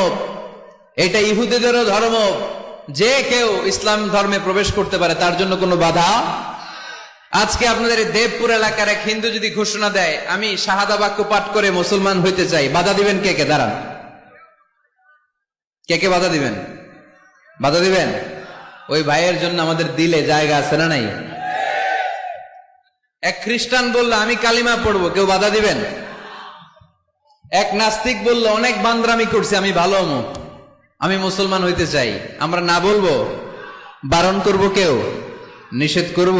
এটা ইহুদিদেরও ধর্ম। যে কেউ ইসলাম ধর্মে প্রবেশ করতে পারে, তার জন্য কোনো বাধা। আজকে আপনাদের দেবপুর এলাকার এক হিন্দু যদি ঘোষণা দেয় আমি শাহাদা বাক্য পাঠ করে মুসলমান হইতে চাই, বাধা দিবেন কে কে? দাঁড়ান, কে কে বাধা দিবেন? বাধা দিবেন? ওই ভাইয়ের জন্য আমাদের দিলে জায়গা আছে না নাই? এক খ্রিস্টান বললো আমি কালিমা পড়বো, কেউ বাধা দিবেন? এক নাস্তিক বললো অনেক বান্দরামি করছি, আমি ভালো হমু, আমি মুসলমান হইতে চাই, আমরা না বলবো? বারণ করব? কেউ নিষেধ করব?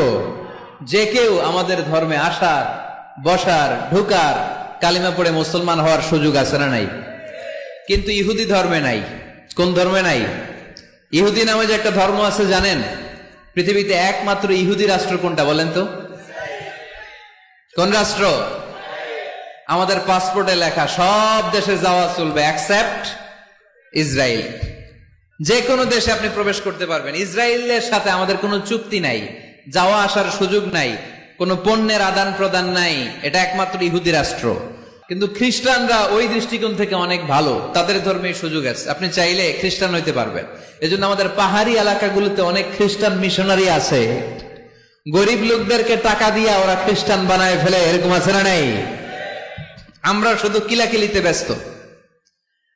যে কেউ আমাদের ধর্মে আসার, বসার, ঢোকার, কালিমা পড়ে মুসলমান হওয়ার সুযোগ আছে না নাই? কিন্তু ইহুদি ধর্মে নাই। কোন ধর্মে নাই? ইহুদি নামে যে একটা ধর্ম আছে জানেন? পৃথিবীতে একমাত্র ইহুদি রাষ্ট্র কোনটা বলেন তো? কোন রাষ্ট্র? আমাদের পাসপোর্টে লেখা সব দেশে যাওয়া চলবে এক্সেপ্ট ইসরায়েল। যে কোনো দেশে আপনি প্রবেশ করতে পারবেন। ইসরায়েলের সাথে আমাদের কোনো চুক্তি নাই, যাওয়া আসার সুযোগ নাই, কোনো পণ্যের আদান প্রদান নাই। এটা একমাত্র ইহুদি রাষ্ট্র। কিন্তু খ্রিস্টানরা ওই দৃষ্টিকোণ থেকে অনেক ভালো, তাদের ধর্মে সুযোগ আছে, আপনি চাইলে খ্রিস্টান হইতে পারবেন। এজন্য আমাদের পাহাড়ি এলাকাগুলোতে অনেক খ্রিস্টান মিশনারি আছে, গরিব লোকদেরকে টাকা দিয়া ওরা খ্রিস্টান বানায় ফেলে, এরকম আছে না নাই? আমরা শুধু কিলাকিলিতে ব্যস্ত,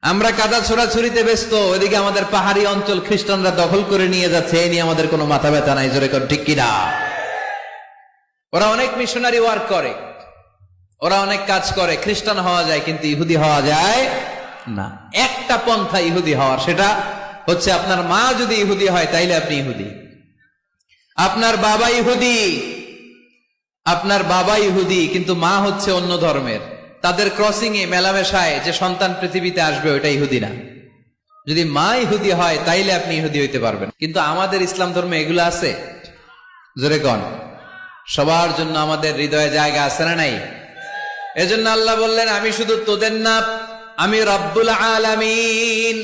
আমরা কাদা ছোড়াছুরিতে ব্যস্ত, ওইদিকে আমাদের পাহাড়ি অঞ্চল খ্রিস্টানরা দখল করে নিয়ে যাচ্ছে, এ নিয়ে আমাদের কোনো মাথা ব্যথা নাই। জোরে কর ঠিক কিনা? ওরা অনেক মিশনারি ওয়ার্ক করে, ওরা অনেক কাজ করে, খ্রিস্টান হওয়া যায় কিন্তু ইহুদি হওয়া যায় না। একটা পন্থা ইহুদি হওয়ার, সেটা হচ্ছে আপনার মা যদি ইহুদি হয় তাইলে আপনি ইহুদি, আপনার বাবা ইহুদি, আপনার বাবা ইহুদি কিন্তু মা হচ্ছে অন্য ধর্মের, তাদের ক্রসিং এ মেলামেশায় যে সন্তান পৃথিবীতে আসবে ওইটা ইহুদি না। যদি মা ইহুদি হয় তাইলে আপনি ইহুদি হইতে পারবেন। কিন্তু আমাদের ইসলাম ধর্মে এগুলো আছে? জোরে কন। সবার জন্য আমাদের হৃদয়ে জায়গা আছে না নাই? এজন্য আল্লাহ বললেন আমি শুধু তোদের না, আমি রব্বুল আলামিন।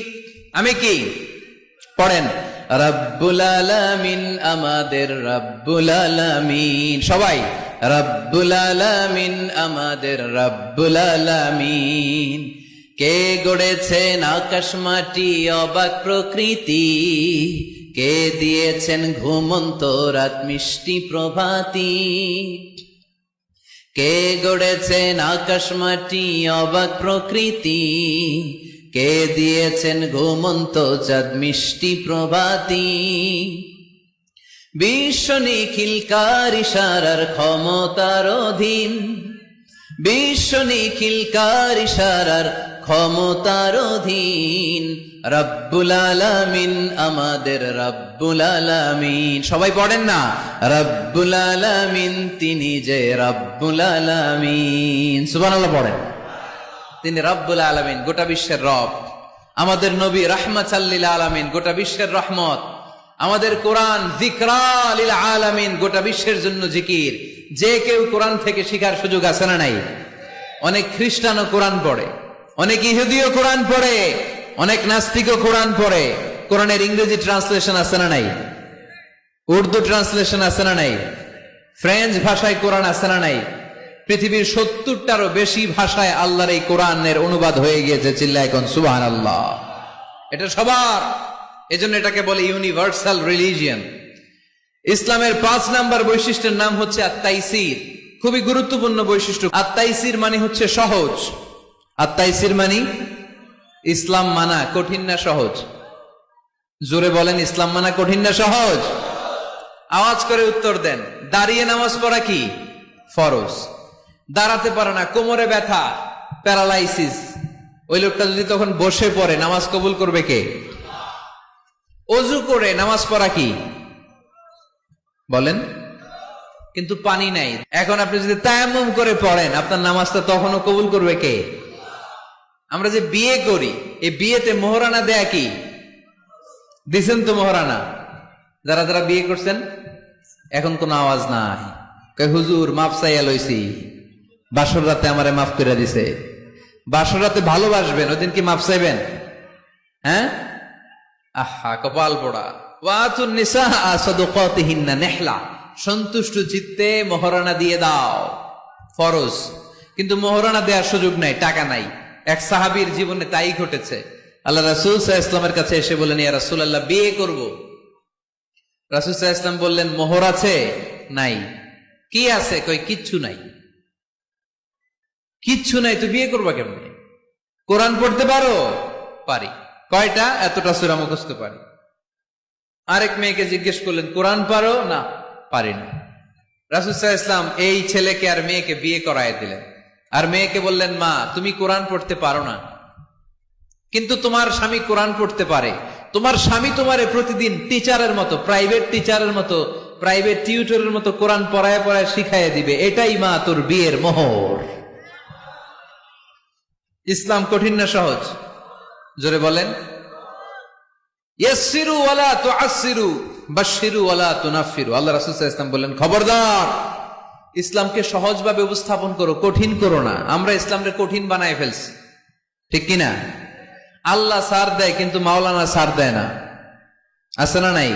আমি কি? পড়েন, রব্বুল আলামিন, আমাদের রব্বুল আলামিন। সবাই রব্বুল আলামিন, আমাদের রব্বুল আলামিন। কে গড়েছেন আকাশ মাটি অবাক প্রকৃতি, কে দিয়েছেন ঘুমন্ত রাত মিষ্টি প্রভাতী। কে গড়েছেন আকাশ মাটি অবাক প্রকৃতি, কে দিয়েছেন ঘুমন্ত চাঁদ মিষ্টি প্রভাতী। বিশ্ব নিখিলকার ইশারার ক্ষমতার অধীন, বিশ্ব নিখিলকার ইশারার ক্ষমতার অধীন। রব্বুল আলামিন, আমাদের রব্বুল আলামিন। সবাই পড়েন না, রব্বুল আলামিন, তিনি যে রব্বুল আলামিন। সুবহানাল্লাহ পড়েন। তিনি রব্বুল আলামিন, গোটা বিশ্বের রব। আমাদের নবী রাহমাতাল লিল আলামিন, গোটা বিশ্বের রহমত। আমাদের কোরআন যিকরা লিল আলামিন, গোটা বিশ্বের জন্য জিকির। যে কেউ কোরআন থেকে শিখার সুযোগ আছে না নাই? অনেক খ্রিস্টানও কোরআন পড়ে, অনেক ইহুদিও কোরআন পড়ে, অনেক নাস্তিকও কোরআন পড়ে। কোরআনের ইংরেজি ট্রান্সলেশন আছে না নাই? উর্দু ট্রান্সলেশন আছে না নাই? ফ্রেঞ্চ ভাষায় কোরআন আছে না নাই? পৃথিবীর 70টারও বেশি ভাষায় আল্লাহর এই কোরআনের অনুবাদ হয়ে গিয়েছে। চিল্লায় কোন সুবহানাল্লাহ। এটা সবার, এজন্য এটাকে বলে ইউনিভার্সাল রিলিজিয়ন। ইসলামের 5 নাম্বার বৈশিষ্ট্যের নাম হচ্ছে আত-তাইসির। খুবই গুরুত্বপূর্ণ বৈশিষ্ট্য। আত-তাইসির মানে হচ্ছে সহজ। আত-তাইসির মানে ইসলাম মানা কঠিন না সহজ? জোরে বলেন, ইসলাম মানা কঠিন না সহজ? আওয়াজ করে উত্তর দেন। দাঁড়িয়ে নামাজ পড়া কি ফরজ? দাঁড়াতে পারে না, কোমরে ব্যথা, প্যারালাইসিস, ওই লোকটা যদি তখন বসে পড়ে নামাজ কবুল করবে কে? অজু করে নামাজ পড়া কি বলেন? কিন্তু পানি নাই। এখন আপনি যদি তায়াম্মুম করে পড়েন আপনার নামাজটা তখনও কবুল করবে কে? আমরা যে বিয়ে করি, এই বিয়েতে মোহরানা দেয়া কি? দিছেন তো মোহরানা? যারা যারা বিয়ে করছেন এখন কোন আওয়াজ নাই। কই হুজুর মাফ চাইয়া লইছি, বাসর রাতে আমারে মাফ করে দিছে। বাসর রাতে ভালোবাসবেন, ওই দিন কি মাফ চাইবেন? হ্যাঁ, আহা কপাল পোড়া। ওয়াতুন নিসা সাদুকাতিহিন্না নিহলা, সন্তুষ্ট চিত্তে মোহরানা দিয়ে দাও, ফরজ। কিন্তু মোহরানা দেওয়ার সুযোগ নাই, টাকা নাই। এক সাহাবীর জীবনে তাই ঘটেছে। আল্লাহ রাসূল সাল্লাল্লাহু আলাইহি ওয়াসাল্লামের কাছে এসে বললেন, ইয়া রাসূলুল্লাহ, বিয়ে করব। রাসূল সাল্লাল্লাহু আলাইহি ওয়াসাল্লাম বললেন, মোহর আছে? নাই। কি আছে? কই কিচ্ছু নাই। কিচ্ছু নাই তো বিয়ে করবা কেমনে? কোরআন পড়তে পারো? পারি। কয়টা? এতটা সূরা মুখস্থ পারি। আরেক মেয়েকে জিজ্ঞেস করলেন, কোরআন পারো? না, পারি না। রাসূল সাল্লাল্লাহু আলাইহি ওয়াসাল্লাম এই ছেলেকে আর মেয়েকে বিয়ে করায় দিলেন। আর মেয়েকে বললেন, মা তুমি কোরআন পড়তে পারো না, কিন্তু তোমার স্বামী কোরআন পড়তে পারে। তোমার স্বামী তোমারে প্রতিদিন টিচারের মতো, প্রাইভেট টিচারের মতো, প্রাইভেট টিউটরের মতো কোরআন পড়ায় পড়ায় শিখাইয়া দিবে। এটাই মা তোর বিয়ের মোহর। ইসলাম কঠিন না সহজ? জোরে বলেন। ইয়াসসিরু ওয়ালা তুআসসিরু বাশশিরু ওয়ালা তুনাফফিরু। আল্লাহ রাসূল সাল্লাল্লাহু আলাইহি ওয়াসাল্লাম বললেন, খবরদার, ইসলামকে সহজভাবে উপস্থাপন করো, কঠিন করো না। আমরা ইসলামকে কঠিন বানায় ফেলছি, ঠিক কিনা? আল্লাহ সার দেয় কিন্তু মাওলানা সার দেয় না, আছে না নাই?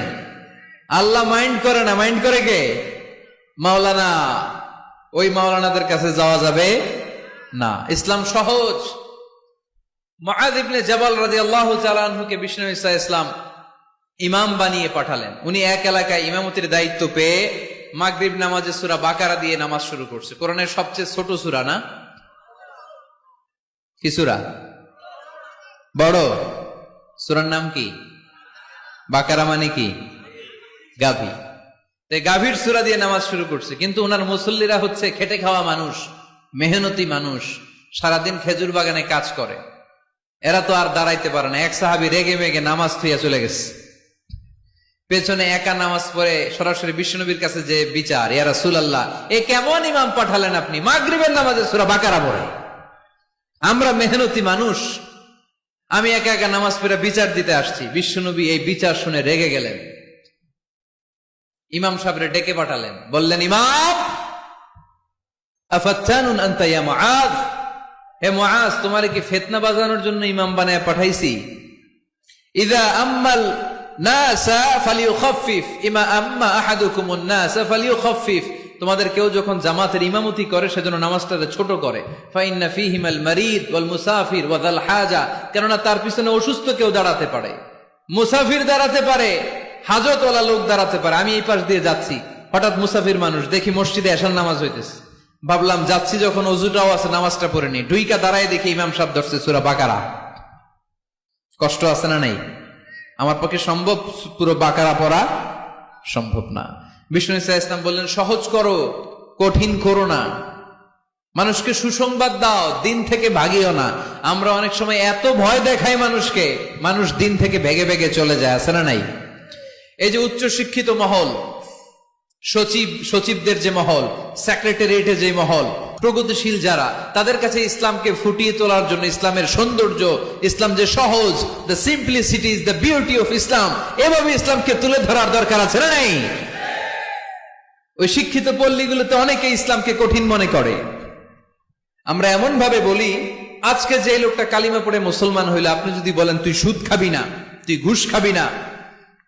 আল্লাহ মাইন্ড করে না, মাইন্ড করে কে? মাওলানা। ওই মাওলানাদের কাছে যাওয়া যাবে না। ইসলাম সহজ। মুআয ইবনে জাবাল রাদিয়াল্লাহু তাআলা আনহুকে বিশ্বনবী সাল্লাল্লাহু আলাইহি ওয়াসাল্লাম ইমাম বানিয়ে পাঠালেন। উনি এক এলাকায় ইমামতির দায়িত্ব পেয়ে মাগরিব নামাজে সূরা বাকারা দিয়ে নামাজ শুরু করছে। কোরআনের সবচেয়ে ছোট সূরা না? কি সূরা? বড় সূরার নাম কি? বাকারা মানে কি? গাভী। গাভীর সূরা দিয়ে নামাজ শুরু করছে। কিন্তু ওনার মুসল্লিরা হচ্ছে খেটে খাওয়া মানুষ, মেহনতি মানুষ, সারাদিন খেজুর বাগানে কাজ করে। এরা তো আর দাঁড়াইতে পারে না। এক সাহাবী রেগে মেগে নামাজ থুইয়া চলে গেছে। পেছনে একা নামাজ পড়ে সরাসরি বিশ্বনবীর কাছে যে বিচার, ইয়া রাসূলুল্লাহ, এ কেমন ইমাম পাঠালেন আপনি, মাগরিবের নামাজে সূরা বাকারা পড়ে? আমরা মেহনতি মানুষ, আমি একা একা নামাজ পড়ে বিচার দিতে আসছি। বিশ্বনবী এই বিচার শুনে রেগে গেলেন। ইমাম সাহেবরে ডেকে পাঠালেন, বললেন, ইমাম, আফাত্তানুন আনতা ইয়া মুআয, হে মুআয, তোমারে কি ফিতনা বাজানোর জন্য ইমাম বানায় পাঠাইছি? ইযা আম্মাল নাসা ফালিয়ুখাফফিফ ইমা আম্মা আহাদুকুমুন নাসা ফালিয়ুখাফফিফ। তোমাদের কেউ যখন জামাতের ইমামতি করে সেজন্য নামাজটাকে ছোট করে। ফা ইন্না ফীহিমাল মারিদ ওয়াল মুসাফির ওয়া যাল হাজা, কেননা তার পিছনে অসুস্থ কেউ দাঁড়াতে পারে, মুসাফির দাঁড়াতে পারে, হাজতওয়ালা লোক দাঁড়াতে পারে। আমি এই পাশ দিয়ে যাচ্ছি, হঠাৎ মুসাফির মানুষ দেখি মসজিদে এশার নামাজ হইতেছে। ভাবলাম যাচ্ছি যখন, অজুটাও আছে, নামাজটা পড়ে নি। ঢুইকা দাঁড়ায় দেখি ইমাম সাহেব ধরছে সূরা বাকারা। কষ্ট আছে না নাই? আমার পক্ষে সম্ভব পুরো বাকারা পড়া? সম্ভব না। বিষ্ণু ঈসা ইসলাম বললেন, সহজ করো, কঠিন করো না। মানুষকে সুসংবাদ দাও, দিন থেকে ভাগিও না। আমরা অনেক সময় এত ভয় দেখাই মানুষকে, মানুষ দিন থেকে ভেগে ভেগে চলে যায়, আছে না নাই? এই যে উচ্চ শিক্ষিত মহল, সচিবদের যে মহল, সেক্রেটারিয়েটের যে মহল, প্রগতিশীল যারা, তাদের কাছে ইসলামকে ফুটিয়ে তোলার জন্য, ইসলামের সৌন্দর্য, ইসলাম যে সহজ, the simplicity is the beauty of Islam, এভাবে ইসলামকে তুলে ধরার দরকার আছে না নাই? ওই শিক্ষিত পল্লীগুলোতে অনেকে ইসলামকে কঠিন মনে করে। আমরা এমন ভাবে বলি, আজকে যে লোকটা কালিমা পড়ে মুসলমান হইলো, আপনি যদি বলেন তুই সুদ খাবি না, তুই ঘুষ খাবি না,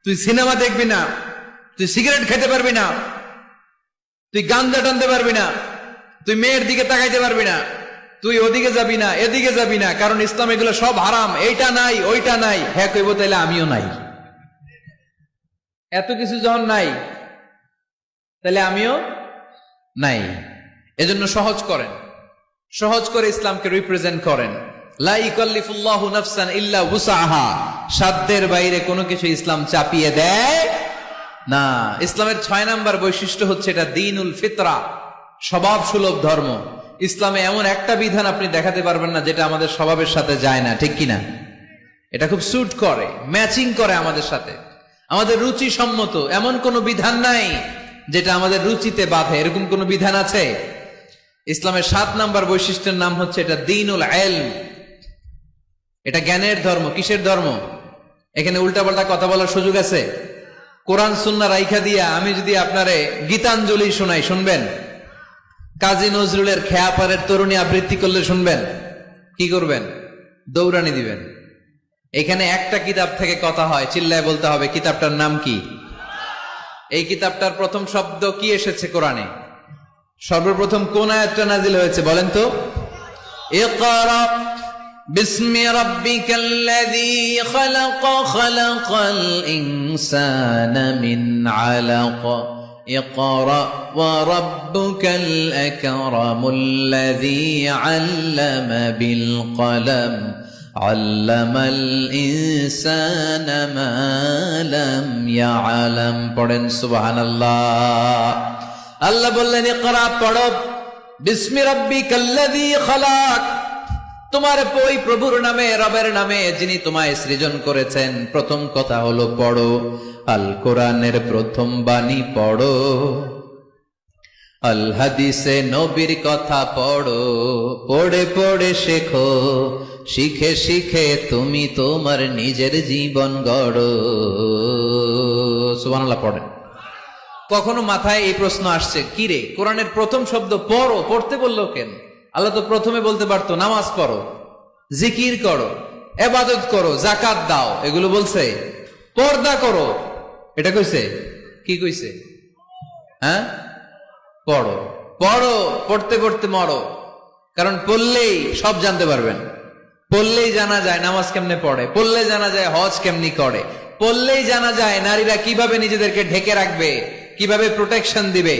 তুই সিনেমা দেখবি না, তুই সিগারেট খেতে পারবি না, তুই গাঞ্জা টানতে পারবি না, তুই মেয়ের দিকে তাকাইতে পারবি না, তুই ওদিকে যাবি না, এদিকে যাবি না, কারণ ইসলাম এগুলো সব হারাম, এইটা নাই ওইটা নাই। হ্যাঁ কইব, তাইলে আমিও নাই। এত কিছু যখন নাই, তাহলে আমিও নাই। এজন্য সহজ করেন, সহজ করে ইসলামকে রিপ্রেজেন্ট করেন। লা ইকাল্লিফুল্লাহু নাফসান ইল্লা উসাহা, সাধ্যের বাইরে কোনো কিছু ইসলাম চাপিয়ে দেয় না। ইসলামের 6 নাম্বার বৈশিষ্ট্য হচ্ছে এটা দ্বীনুল ফিতরা, স্বভাব সুলভ ধর্ম। ইসলামে এমন একটা বিধান আপনি দেখাতে পারবেন না যেটা আমাদের স্বভাবের সাথে যায় না, ঠিক কিনা? এটা খুব স্যুট করে, ম্যাচিং করে আমাদের সাথে, আমাদের রুচি সম্মত। এমন কোন বিধান নাই যেটা আমাদের রুচিতে বাধে, এরকম কোন বিধান আছে? ইসলামের 7 নাম্বার বৈশিষ্ট্যের নাম হচ্ছে এটা দ্বীনুল ইলম। এটা জ্ঞানের ধর্ম। কিসের ধর্ম? এখানে উল্টাপাল্টা কথা বলার সুযোগ আছে? কোরআন সুন্নাহ রাইখা দিয়া আমি যদি আপনারে গীতাঞ্জলি শোনাই, শুনবেন? কাজী নজরুলের খেয়াপাড়ের তরুণী আবৃত্তি করলে শুনবেন? কি করবেন? দৌড়ানি দিবেন। এখানে একটা কিতাব থেকে কথা হয়, চিল্লায় বলতে হবে কিতাবটার নাম কি। এই কিতাবটার প্রথম শব্দ কি এসেছে কোরআনে? সর্বপ্রথম কোন আয়াতটা নাজিল হয়েছে বলেন তো? ইকরা বিসমি রাব্বিকাল্লাযী খালাক, খালাকাল ইনসানা মিন আলাক, ইকরা ওয়া রাব্বুকাল আকরামুল্লাযী আল্লামা বিল কলম, আল্লামাল ইনসানা মা লাম ইয়ালাম। পড়েন সুবহানাল্লাহ। আল্লাহ বললেন ইকরা, পড়ো, বিসমি রাব্বিকাল্লাযী খালাক, তোমার ওই প্রভুর নামে, রবের নামে, যিনি তোমায় সৃজন করেছেন। প্রথম কথা হলো পড়ো, আল কোরআনের প্রথম বাণী পড়ো, আল হাদিসে নবীর কথা পড়ো, পড়ে পড়ে শেখো, শিখে শিখে তুমি তোমার নিজের জীবন গড়ো। সুবহানাল্লাহ পড়েন। কখনো মাথায় এই প্রশ্ন আসছে, কি রে, কোরআনের প্রথম শব্দ পড়ো, পড়তে বললো কেন? আল্লাহ তো প্রথমে বলতে পারতো নামাজ পড়ো, জিকির করো, ইবাদত করো, যাকাত দাও, এগুলো বলছে। পর্দা করো, এটা কইছে? কি কইছে? হ্যাঁ, পড়ো, পড়ো, পড়তে পড়তে মরো। কারণ পড়লেই সব জানতে পারবেন। পড়লেই জানা যায় নামাজ কেমনে পড়ে, পড়লে জানা যায় হজ কেমনি করে, পড়লেই জানা যায় নারীরা কিভাবে নিজেদেরকে ঢেকে রাখবে, কিভাবে প্রোটেকশন দিবে।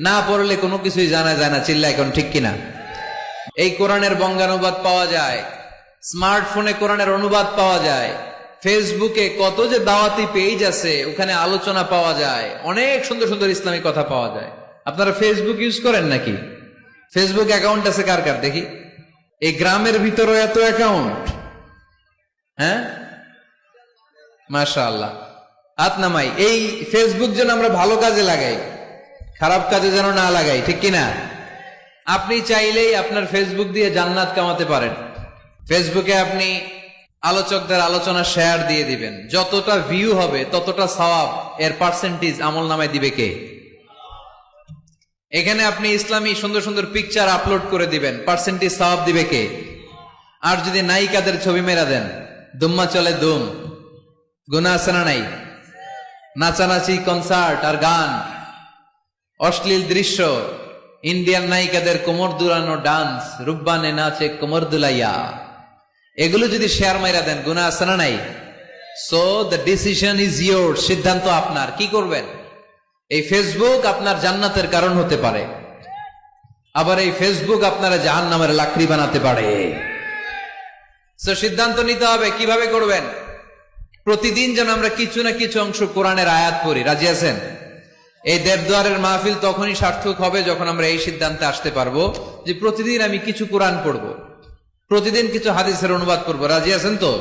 না পড়লে কোনো কিছুই জানা যায় না। চিল্লা এখন ঠিক কিনা? এই কোরআনের বঙ্গানুবাদ পাওয়া যায়, স্মার্টফোনে কোরআনের অনুবাদ পাওয়া যায়, ফেসবুকে কত যে দাওয়াতি পেজ আছে, ওখানে আলোচনা পাওয়া যায়, অনেক সুন্দর সুন্দর ইসলামী কথা পাওয়া যায়। আপনারা ফেসবুক ইউজ করেন নাকি? ফেসবুক অ্যাকাউন্ট আছে কার কার দেখি? এই গ্রামের ভিতরে এত অ্যাকাউন্ট, হ্যাঁ, মাশাআল্লাহ। হাত নামাই। এই ফেসবুক যেন আমরা ভালো কাজে লাগাই, খারাপ কাজে যেন না লাগাই, ঠিক কিনা? আপনি চাইলেই আপনার ফেসবুক দিয়ে জান্নাত কামাতে পারেন। ফেসবুকে আপনি আলোচকদের আলোচনা শেয়ার দিয়ে দিবেন, যতটা ভিউ হবে ততটা সওয়াব, এর পার্সেন্টেজ আমল নামায় দিবে কে? এখানে আপনি ইসলামী সুন্দর সুন্দর পিকচার আপলোড করে দিবেন, পার্সেন্টেজ সওয়াব দিবে কে? আর যদি নায়িকাদের ছবি মেরা দেন, দুম্মা চলে দুম, গুনাহ আছে না নাই? নাচানাচি, কনসার্ট আর গান, অশ্লীল দৃশ্য, ইন্ডিয়ান নায়িকাদের কোমর দুলানো ডান্স, রুব্বানে নাচে কোমর দুলাইয়া, এগুলো যদি শেয়ার মাইরা দেন, গুনাহ আছে না নাই? So the decision is your, সিদ্ধান্ত আপনার। কি করবেন? এই ফেসবুক আপনার জান্নাতের কারণ হতে পারে, আবার এই ফেসবুক আপনারা জাহান্নামের লাকড়ি বানাতে পারে। সো সিদ্ধান্ত নিতে হবে কিভাবে করবেন। প্রতিদিন যেন আমরা কিছু না কিছু অংশ কোরআনের আয়াত পড়ি। রাজি আছেন? এই দেবদুয়ারের মাহফিল তখনই সার্থক হবে যখন আমরা এই সিদ্ধান্তে আসতে পারবো যে প্রতিদিন আমি কিছু কোরআন পড়বো, প্রতিদিন কিছু হাদিসের অনুবাদ করবো। রাজি আছেন তো?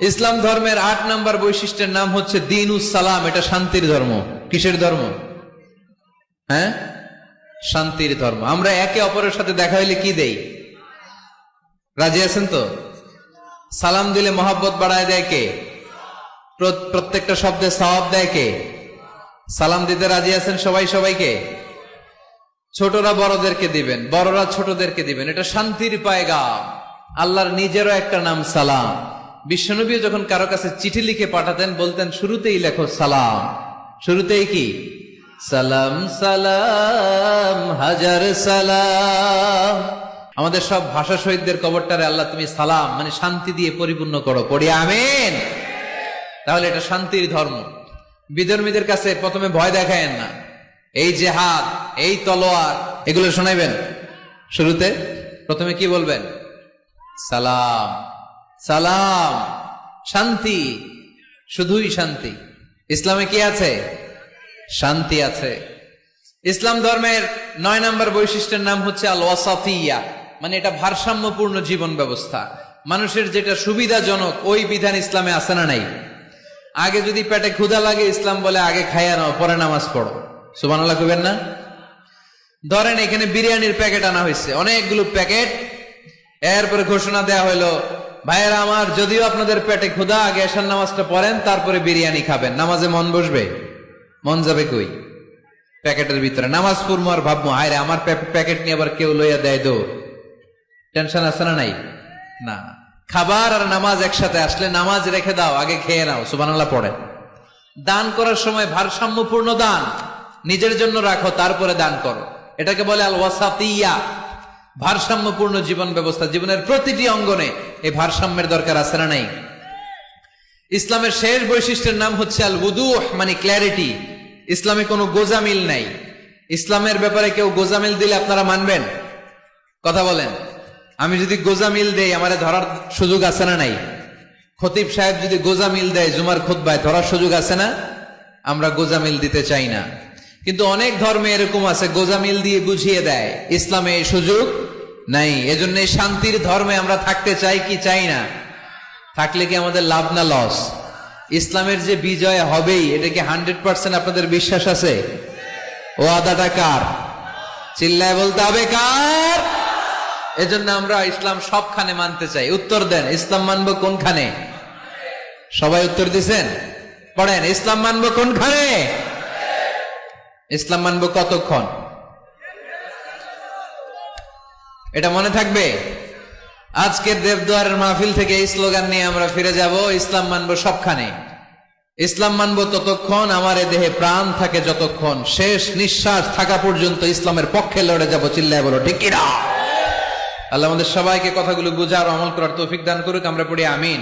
ইসলাম ধর্মের 8 নম্বর বৈশিষ্ট্যের নাম হচ্ছে দীনুস সালাম। এটা শান্তির ধর্ম। কিসের ধর্ম? হ্যাঁ, শান্তির ধর্ম। আমরা একে অপরের সাথে দেখা হইলে কি দেই? রাজি আছেন তো? সালাম দিলে মহব্বত বাড়ায় দেয় কে? প্রত্যেকটা শব্দে সওয়াব দেয় কে? সালাম দিতে রাজি আছেন সবাই সবাইকে? ছোটরা বড়দেরকে দিবেন, বড়রা ছোটদেরকে দিবেন। এটা শান্তির পায়গাম। আল্লাহর নিজেরও একটা নাম সালাম। বিশ্বনবী যখন কারো কাছে চিঠি লিখে পাঠাতেন, বলতেন শুরুতেই লেখো সালাম। শুরুতেই কি? সালাম সালাম হাজার সালাম। আমাদের সব ভাষা শহীদদের কবরটারে আল্লাহ তুমি সালাম মানে শান্তি দিয়ে পরিপূর্ণ করো, পড়ি আমিন। তাহলে এটা শান্তির ধর্ম। বিধর্মীদের কাছে প্রথমে ভয় দেখায়েন না। এই জেহাদ, এই তলোয়ার, এগুলো শোনাইবেন। শুরুতে প্রথমে কি বলবেন? সালাম সালাম, শান্তি, শুধুই শান্তি। ইসলামে কি আছে? শান্তি আছে। ইসলাম ধর্মের 9 নম্বর বৈশিষ্ট্যের নাম হচ্ছে আল ওয়াসাফিয়া, মানে এটা ভারসাম্যপূর্ণ জীবন ব্যবস্থা। মানুষের যেটা সুবিধাজনক ওই বিধান ইসলামে আছে না নাই? আগে যদি পেটে ক্ষুধা লাগে, ইসলাম বলে আগে খাইয়া নাও, পরে নামাজ পড়ো। সুবহানাল্লাহ কইবেন না? ধরেন এখানে বিরিয়ানির প্যাকেট আনা হয়েছে, অনেকগুলো প্যাকেট। এরপরে ঘোষণা দেয়া হইলো, ভাইয়েরা আমার, যদিও আপনাদের পেটে ক্ষুধা, আগে এশার নামাজটা পড়েন, তারপরে বিরিয়ানি খাবেন। নামাজে মন বসবে? মন যাবে কই? প্যাকেটের ভিতরে। নামাজ পড়বো আর ভাববো, হায় রে আমার প্যাকেট নিয়ে আবার কেউ লইয়া দেয় দৌড়। টেনশন আছে না নাই? না। খাবার আর নামাজ একসাথে আসলে নামাজ রেখে দাও, আগে খেয়ে নাও, সুবহানাল্লাহ পড়ে। দান করার সময় ভারসাম্যপূর্ণ দান, নিজের জন্য রাখো, তারপরে দান করো। এটাকে বলে আল ওয়াসাতিয়া, ভারসাম্যপূর্ণ জীবন ব্যবস্থা। জীবনের প্রতিটি অঙ্গনে এই ভারসাম্যের দরকার আছে না নাই? ইসলামের শেষ বৈশিষ্ট্যের নাম হচ্ছে আল উদুহ, মানে ক্ল্যারিটি। ইসলামে কোনো গোজামিল নাই। ইসলামের ব্যাপারে কেউ গোজামিল দিলে আপনারা মানবেন? কথা বলেন। আমি যদি গোজামিল দেই, আমারে ধরার সুযোগ আছে না নাই? খতিব সাহেব যদি গোজামিল দেয় জুমার খুতবায়, ধরার সুযোগ আছে না? আমরা গোজামিল দিতে চাই না। কিন্তু অনেক ধর্মে এরকম আছে গোজামিল দিয়ে বুঝিয়ে দেয়, ইসলামে এই সুযোগ নাই। এজন্য এই শান্তির ধর্মে আমরা থাকতে চাই কি চাই না? থাকলে কি আমাদের লাভ না লস? ইসলামের যে বিজয় হবেই, এটা কি 100% আপনাদের বিশ্বাস আছে? ও আদাটা কার? চিল্লায় বলতে হবে কার? এজন্য আমরা ইসলাম সবখানে মানতে চাই। উত্তর দেন, ইসলাম মানবো কোনখানে? সবাই উত্তর দিছেন? পড়েন, ইসলাম মানবো কোনখানে? ইসলাম মানবো কতক্ষণ? এটা মনে থাকবে। আজকের দেবদুয়ারের মাহফিল থেকে এই স্লোগান নিয়ে আমরা ফিরে যাব, ইসলাম মানবো সবখানে। ইসলাম মানবো ততক্ষণ, আমার এ দেহে প্রাণ থাকে যতক্ষণ, শেষ নিঃশ্বাস থাকা পর্যন্ত ইসলামের পক্ষে লড়ে যাব। চিল্লায় বলো ঠিক কিনা? আল্লাহ আমাদের সবাইকে কথাগুলো বুঝার, আমল করার তৌফিক দান করুক। আমরা পড়ি আমিন।